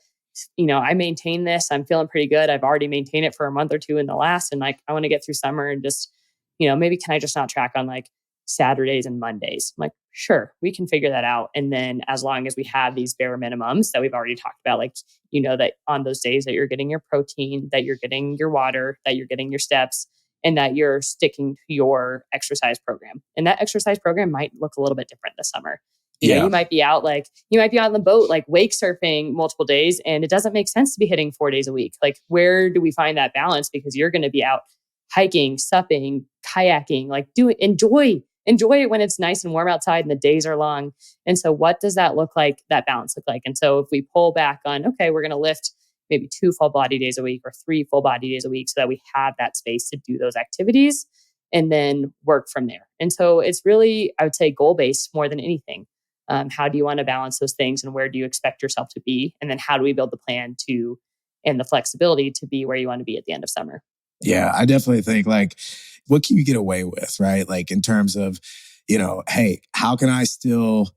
I maintain this, I'm feeling pretty good. I've already maintained it for a month or two in the last, and like I want to get through summer and just, maybe can I just not track on like Saturdays and Mondays? I'm like, sure, we can figure that out. And then as long as we have these bare minimums that we've already talked about, like, that on those days that you're getting your protein, that you're getting your water, that you're getting your steps, and that you're sticking to your exercise program. And that exercise program might look a little bit different this summer. You might be out on the boat, like wake surfing multiple days, and it doesn't make sense to be hitting 4 days a week. Like, where do we find that balance? Because you're going to be out hiking, supping, kayaking, like enjoy it when it's nice and warm outside and the days are long. And so what does that look like, that balance look like? And so if we pull back on, okay, we're going to lift maybe 2 full body days a week or 3 full body days a week so that we have that space to do those activities and then work from there. And so it's really, I would say, goal-based more than anything. How do you want to balance those things and where do you expect yourself to be? And then how do we build the plan and the flexibility to be where you want to be at the end of summer? Yeah, I definitely think like, what can you get away with, right? Like in terms of, hey, how can I still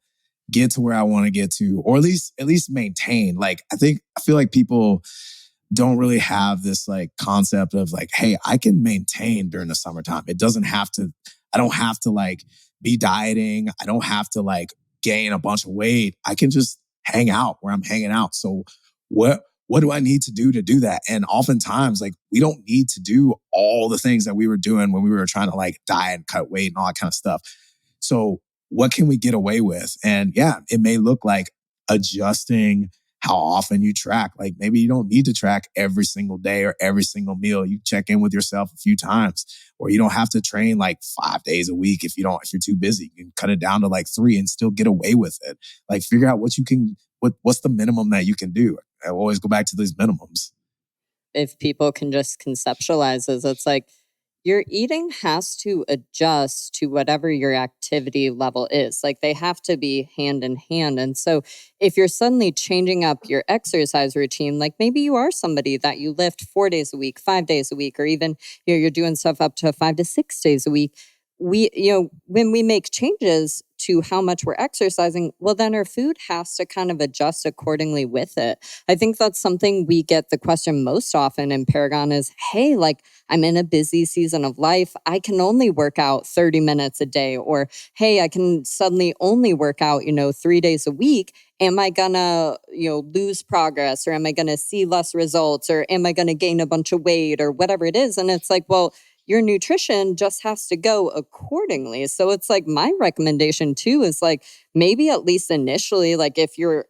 get to where I want to get to, or at least maintain? Like, I feel like people don't really have this like concept of like, hey, I can maintain during the summertime. I don't have to like be dieting. I don't have to like gain a bunch of weight. I can just hang out where I'm hanging out. So what do I need to do that? And oftentimes, like, we don't need to do all the things that we were doing when we were trying to like diet and cut weight and all that kind of stuff. So what can we get away with? And yeah, it may look like adjusting how often you track. Like maybe you don't need to track every single day or every single meal. You check in with yourself a few times, or you don't have to train like 5 days a week if you're too busy. You can cut it down to like 3 and still get away with it. Like figure out what's the minimum that you can do. I always go back to these minimums. If people can just conceptualize this, it's like your eating has to adjust to whatever your activity level is. Like they have to be hand in hand. And so if you're suddenly changing up your exercise routine, like maybe you are somebody that you lift 4 days a week, 5 days a week, or even you're doing stuff up to 5 to 6 days a week. When we make changes to how much we're exercising, well, then our food has to kind of adjust accordingly with it. I think that's something we get the question most often in Paragon is, hey, like I'm in a busy season of life. I can only work out 30 minutes a day, or, hey, I can suddenly only work out, 3 days a week. Am I gonna, lose progress, or am I gonna see less results, or am I gonna gain a bunch of weight, or whatever it is? And it's like, well, your nutrition just has to go accordingly. So it's like my recommendation too is like maybe at least initially, like if your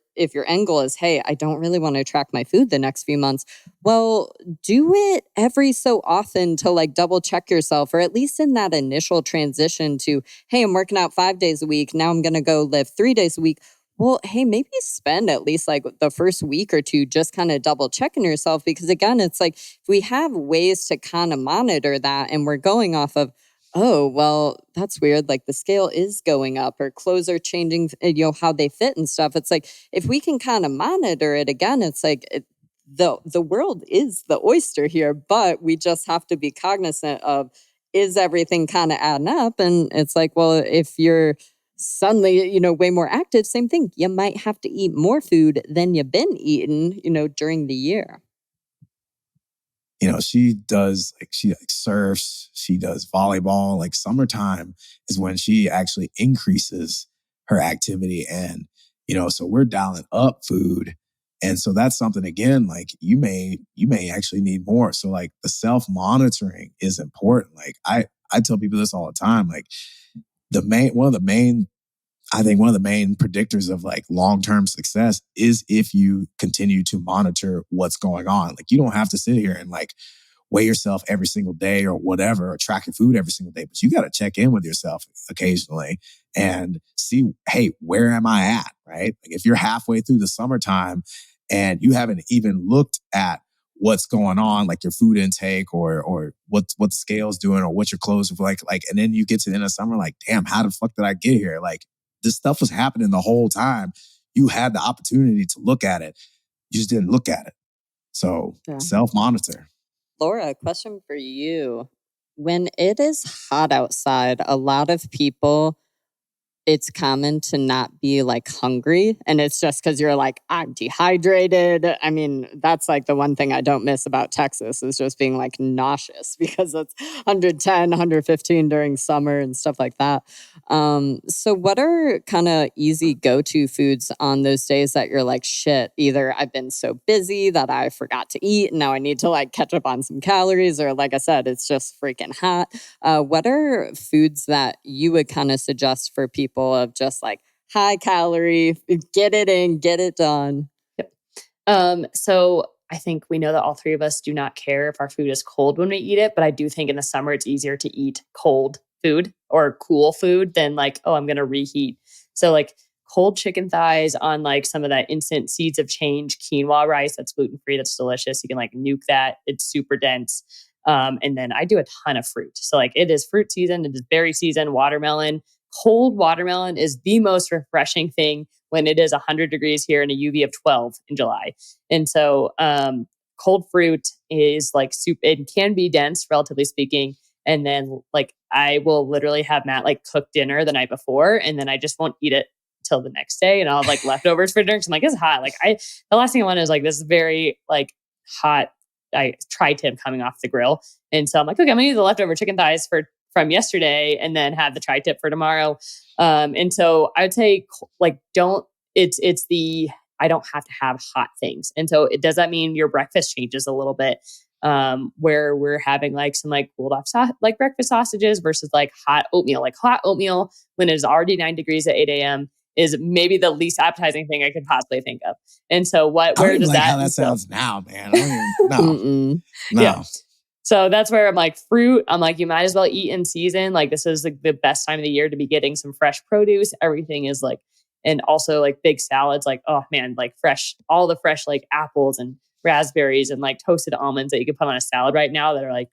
end goal is, hey, I don't really want to track my food the next few months, well, do it every so often to like double check yourself, or at least in that initial transition to, hey, I'm working out 5 days a week. Now I'm going to go live 3 days a week. Well, hey, maybe spend at least like the first week or two just kind of double checking yourself, because again, it's like if we have ways to kind of monitor that and we're going off of, oh, well, that's weird, like the scale is going up or clothes are changing, how they fit and stuff. It's like if we can kind of monitor it, again, it's like the world is the oyster here, but we just have to be cognizant of, is everything kind of adding up? And it's like, well, if you're suddenly, way more active, same thing. You might have to eat more food than you've been eating, during the year. She surfs, she does volleyball. Like summertime is when she actually increases her activity. And, so we're dialing up food. And so that's something, again, like you may actually need more. So like the self-monitoring is important. Like I tell people this all the time, like one of the main predictors of like long-term success is if you continue to monitor what's going on. Like you don't have to sit here and like weigh yourself every single day or whatever, or track your food every single day, but you got to check in with yourself occasionally and see, hey, where am I at, right? Like if you're halfway through the summertime and you haven't even looked at what's going on, like your food intake or what the scale's doing or what your clothes are like, and then you get to the end of summer, like, damn, how the fuck did I get here? Like this stuff was happening the whole time. You had the opportunity to look at it. You just didn't look at it. So self-monitor. Laura, a question for you. When it is hot outside, a lot of people, it's common to not be like hungry. And it's just because you're like, I'm dehydrated. I mean, that's like the one thing I don't miss about Texas is just being like nauseous because it's 110, 115 during summer and stuff like that. So what are kind of easy go-to foods on those days that you're like, shit, either I've been so busy that I forgot to eat and now I need to like catch up on some calories, or like I said, it's just freaking hot. What are foods that you would kind of suggest for people of just like high calorie, get it in, get it done? Yep. So I think we know that all three of us do not care if our food is cold when we eat it, but I do think in the summer it's easier to eat cold food or cool food than like, oh, I'm going to reheat. So like cold chicken thighs on like some of that instant seeds of change quinoa rice that's gluten-free, that's delicious. You can like nuke that. It's super dense. And then I do a ton of fruit. So like it is fruit season, it is berry season, watermelon. Cold watermelon is the most refreshing thing when it is 100 degrees here and a UV of 12 in July. And so cold fruit is like soup. It can be dense, relatively speaking. And then like I will literally have Matt like cook dinner the night before, and then I just won't eat it till the next day. And I'll have like leftovers for dinner. Cause I'm like, it's hot. Like the last thing I want is like this very like hot tri-tip coming off the grill. And so I'm like, okay, I'm gonna use the leftover chicken thighs from yesterday and then have the tri-tip for tomorrow. And so I would say like, I don't have to have hot things. And so does that mean your breakfast changes a little bit? Where we're having like some like cooled off like breakfast sausages versus like hot oatmeal. Like hot oatmeal when it is already 9 degrees at 8 a.m. is maybe the least appetizing thing I could possibly think of. And so where does that? How that sounds now, man. No. Yeah. So that's where I'm like fruit. I'm like, you might as well eat in season. Like this is like the best time of the year to be getting some fresh produce. Everything is like, and also like big salads. Like, oh man, like all the fresh like apples and raspberries and like toasted almonds that you could put on a salad right now that are like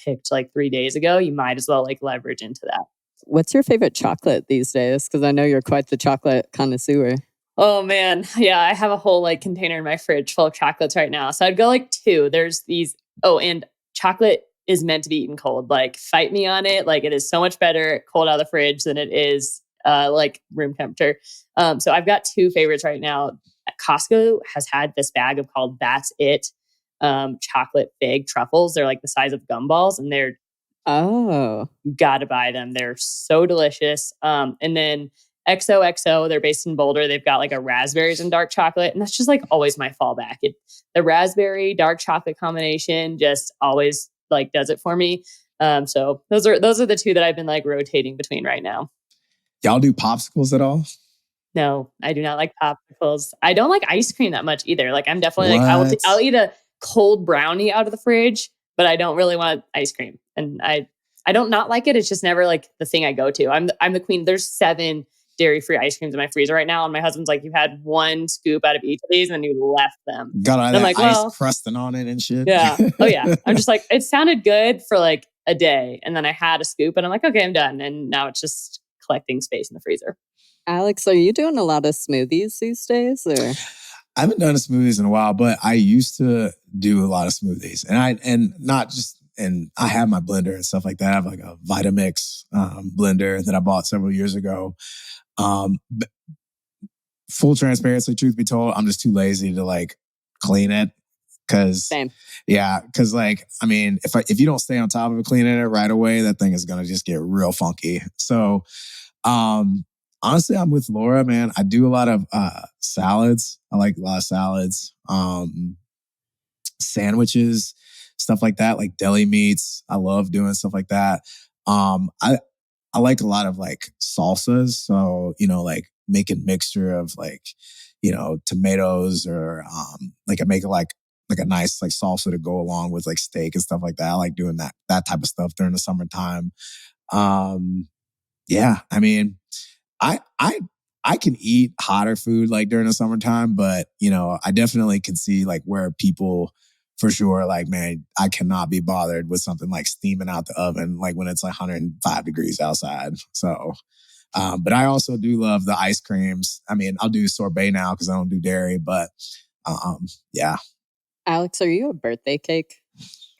picked like 3 days ago. You might as well like leverage into that. What's your favorite chocolate these days? Because I know you're quite the chocolate connoisseur. Oh man. Yeah. I have a whole like container in my fridge full of chocolates right now. So I'd go like 2. There's these, and chocolate is meant to be eaten cold. Like fight me on it. Like it is so much better cold out of the fridge than it is like room temperature. So I've got 2 favorites right now. Costco has had this bag of called That's It chocolate fig truffles. They're like the size of gumballs, and they're you gotta buy them. They're so delicious. And then XOXO, they're based in Boulder. They've got like a raspberries and dark chocolate, and that's just like always my fallback. The raspberry dark chocolate combination just always like does it for me. So those are the 2 that I've been like rotating between right now. Y'all do popsicles at all? No, I do not like popsicles. I don't like ice cream that much either. Like I'm definitely like I'll eat a cold brownie out of the fridge, but I don't really want ice cream. And I don't not like it. It's just never like the thing I go to. I'm the queen. There's 7 dairy-free ice creams in my freezer right now, and my husband's like, "You've had 1 scoop out of each of these, and you left them." Got all that like, ice crusting on it and shit. Yeah. Oh yeah. I'm just like, it sounded good for like a day, and then I had a scoop, and I'm like, okay, I'm done. And now it's just collecting space in the freezer. Alex, are you doing a lot of smoothies these days? Or? I haven't done smoothies in a while, but I used to do a lot of smoothies, and I have my blender and stuff like that. I have like a Vitamix blender that I bought several years ago. Full transparency, truth be told, I'm just too lazy to like clean it. Cause like, I mean, if you don't stay on top of it, cleaning it right away, that thing is going to just get real funky. So, honestly, I'm with Laura, man. I do a lot of salads. I like a lot of salads, sandwiches, stuff like that, like deli meats. I love doing stuff like that. I like a lot of like salsas. So, like make a mixture of like, tomatoes or like I make like like a nice like salsa to go along with like steak and stuff like that. I like doing that type of stuff during the summertime. Yeah, I mean, I can eat hotter food like during the summertime, but I definitely can see like where people for sure like, man, I cannot be bothered with something like steaming out the oven like when it's like 105 degrees outside. So, but I also do love the ice creams. I mean, I'll do sorbet now because I don't do dairy, but yeah. Alex, are you a birthday cake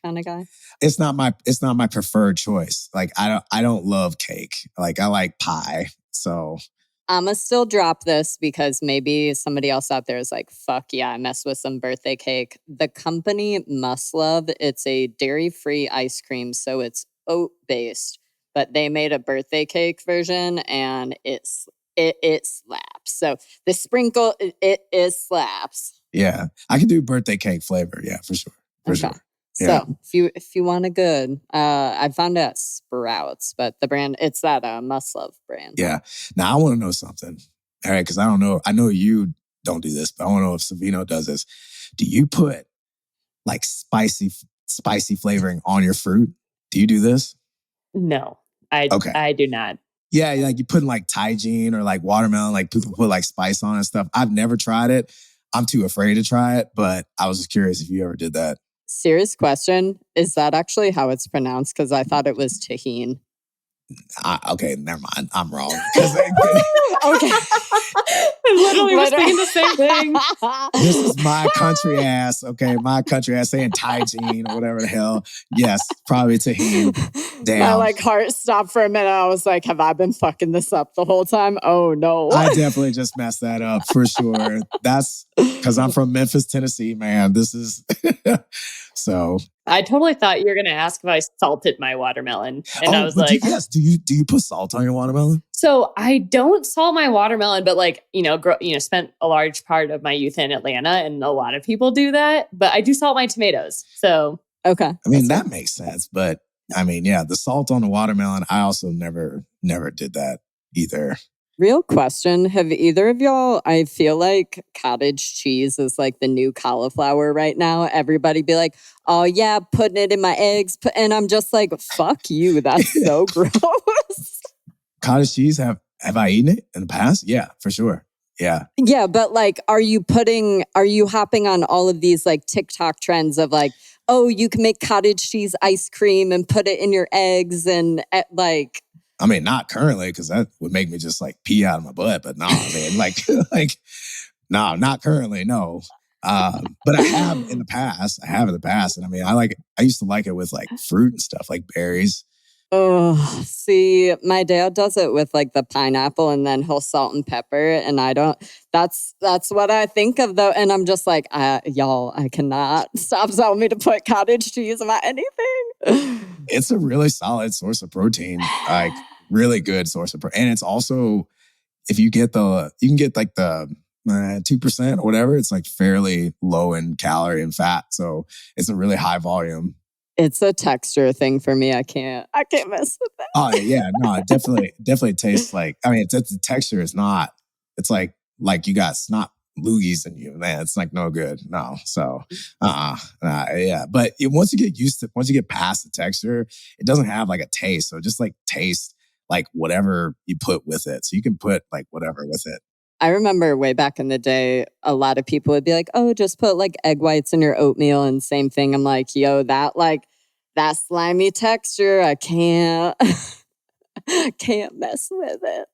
kind of guy? It's not my preferred choice. Like I don't love cake. Like I like pie. So I'ma still drop this because maybe somebody else out there is like, fuck yeah, I messed with some birthday cake. The company Must Love, it's a dairy-free ice cream, so it's oat-based. But they made a birthday cake version and it slaps. So the sprinkle, it slaps. yeah, I can do birthday cake flavor. Yeah, for sure. For sure. Yeah. So if you want a good, I found it at Sprouts, but the brand, it's that Must Love brand. Yeah. Now I want to know something. All right, because I don't know. I know you don't do this, but I want to know if Savino does this. Do you put like spicy flavoring on your fruit? Do you do this? No, I do not. Yeah, like you put in like Taijin or like watermelon, like people put like spice on and stuff. I've never tried it. I'm too afraid to try it, but I was just curious if you ever did that. Serious question. Is that actually how it's pronounced? Because I thought it was tahine. Okay, never mind. I'm wrong. Okay. I'm literally thinking the same thing. This is my country ass. Okay, my country ass saying Taijin or whatever the hell. Yes, probably tahine. Damn. My like heart stopped for a minute. I was like, have I been fucking this up the whole time? Oh no. I definitely just messed that up for sure. That's because I'm from Memphis, Tennessee, man. This is so. I totally thought you were going to ask if I salted my watermelon. And I was like, yes. Do you put salt on your watermelon? So I don't salt my watermelon, but like, spent a large part of my youth in Atlanta and a lot of people do that, but I do salt my tomatoes. So. Okay. I mean, that makes sense. But I mean, yeah, the salt on the watermelon, I also never did that either. Real question. Have either of y'all, I feel like cottage cheese is like the new cauliflower right now. Everybody be like, oh yeah, putting it in my eggs. And I'm just like, fuck you. That's so gross. Cottage cheese, have I eaten it in the past? Yeah, for sure. Yeah. Yeah, but like, are you hopping on all of these like TikTok trends of like, oh, you can make cottage cheese ice cream and put it in your eggs and like... I mean, not currently, because that would make me just like pee out of my butt. But no, I mean, no, not currently, no. But I have in the past. And I mean, I used to like it with like fruit and stuff, like berries. Oh, see, my dad does it with like the pineapple and then he'll salt and pepper. And I don't, that's what I think of though. And I'm just like, y'all, I cannot stop telling me to put cottage cheese on anything. It's a really solid source of protein, like really good source of protein. And it's also, if you get you can get like the 2% or whatever, it's like fairly low in calorie and fat. So it's a really high volume. It's a texture thing for me. I can't mess with that. Oh yeah, no, it definitely tastes like, I mean, the texture is not, it's like you got snot loogies in you, man. It's like no good. No. So, yeah. But once you get past the texture, it doesn't have like a taste. So it just like tastes like whatever you put with it. So you can put like whatever with it. I remember way back in the day, a lot of people would be like, oh, just put like egg whites in your oatmeal and same thing. I'm like, yo, that slimy texture, I can't mess with it.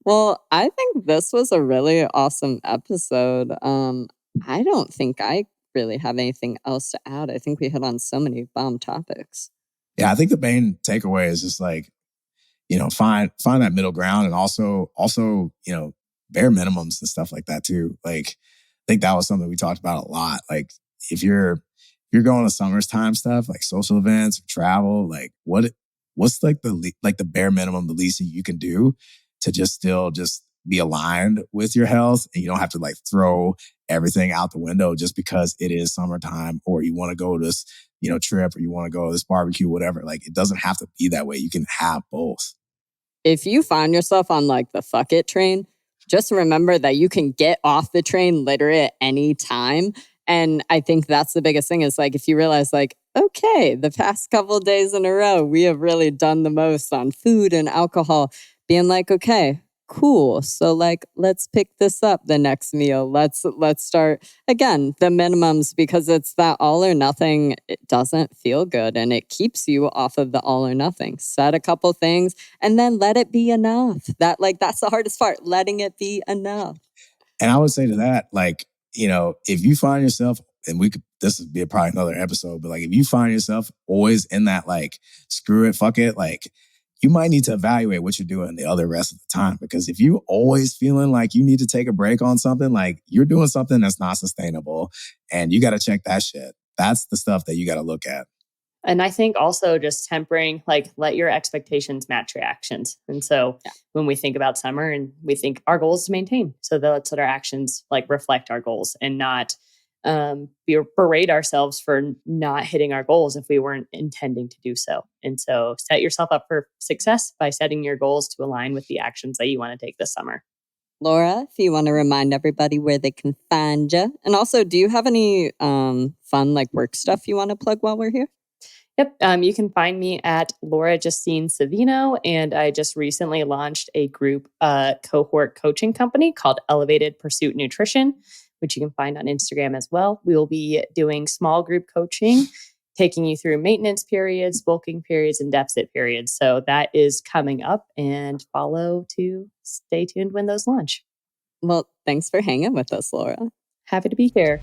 Well, I think this was a really awesome episode. I don't think I really have anything else to add. I think we hit on so many bomb topics. Yeah, I think the main takeaway is just like, find that middle ground and also, bare minimums and stuff like that too. Like, I think that was something we talked about a lot. Like, if you're going to summertime stuff, like social events or travel, like what's like the bare minimum, the least you can do to just be aligned with your health, and you don't have to like throw everything out the window just because it is summertime or you want to go to this, trip, or you want to go to this barbecue, whatever. Like, it doesn't have to be that way. You can have both. If you find yourself on like the fuck it train, just remember that you can get off the train literally at any time. And I think that's the biggest thing is like, if you realize like, okay, the past couple of days in a row, we have really done the most on food and alcohol, being like, okay, cool. So like, let's pick this up the next meal. Let's start again, the minimums, because it's that all or nothing. It doesn't feel good and it keeps you off of the all or nothing. Set a couple things and then let it be enough. That's the hardest part, letting it be enough. And I would say to that, like, if you find yourself, and this would be probably another episode, but like, if you find yourself always in that, like, screw it, fuck it, like, you might need to evaluate what you're doing the other rest of the time. Because if you always feeling like you need to take a break on something, like, you're doing something that's not sustainable and you got to check that shit. That's the stuff that you got to look at. And I think also just tempering, like, let your expectations match your actions. And so when we think about summer and we think our goal is to maintain, so let's let our actions like reflect our goals and not berate ourselves for not hitting our goals if we weren't intending to do so. And so set yourself up for success by setting your goals to align with the actions that you want to take this summer. Laura, if you want to remind everybody where they can find you. And also, do you have any fun like work stuff you want to plug while we're here? Yep. You can find me at Laura Justine Savino. And I just recently launched a group cohort coaching company called Elevated Pursuit Nutrition, which you can find on Instagram as well. We will be doing small group coaching, taking you through maintenance periods, bulking periods, and deficit periods. So that is coming up, and follow to stay tuned when those launch. Well, thanks for hanging with us, Laura. Happy to be here.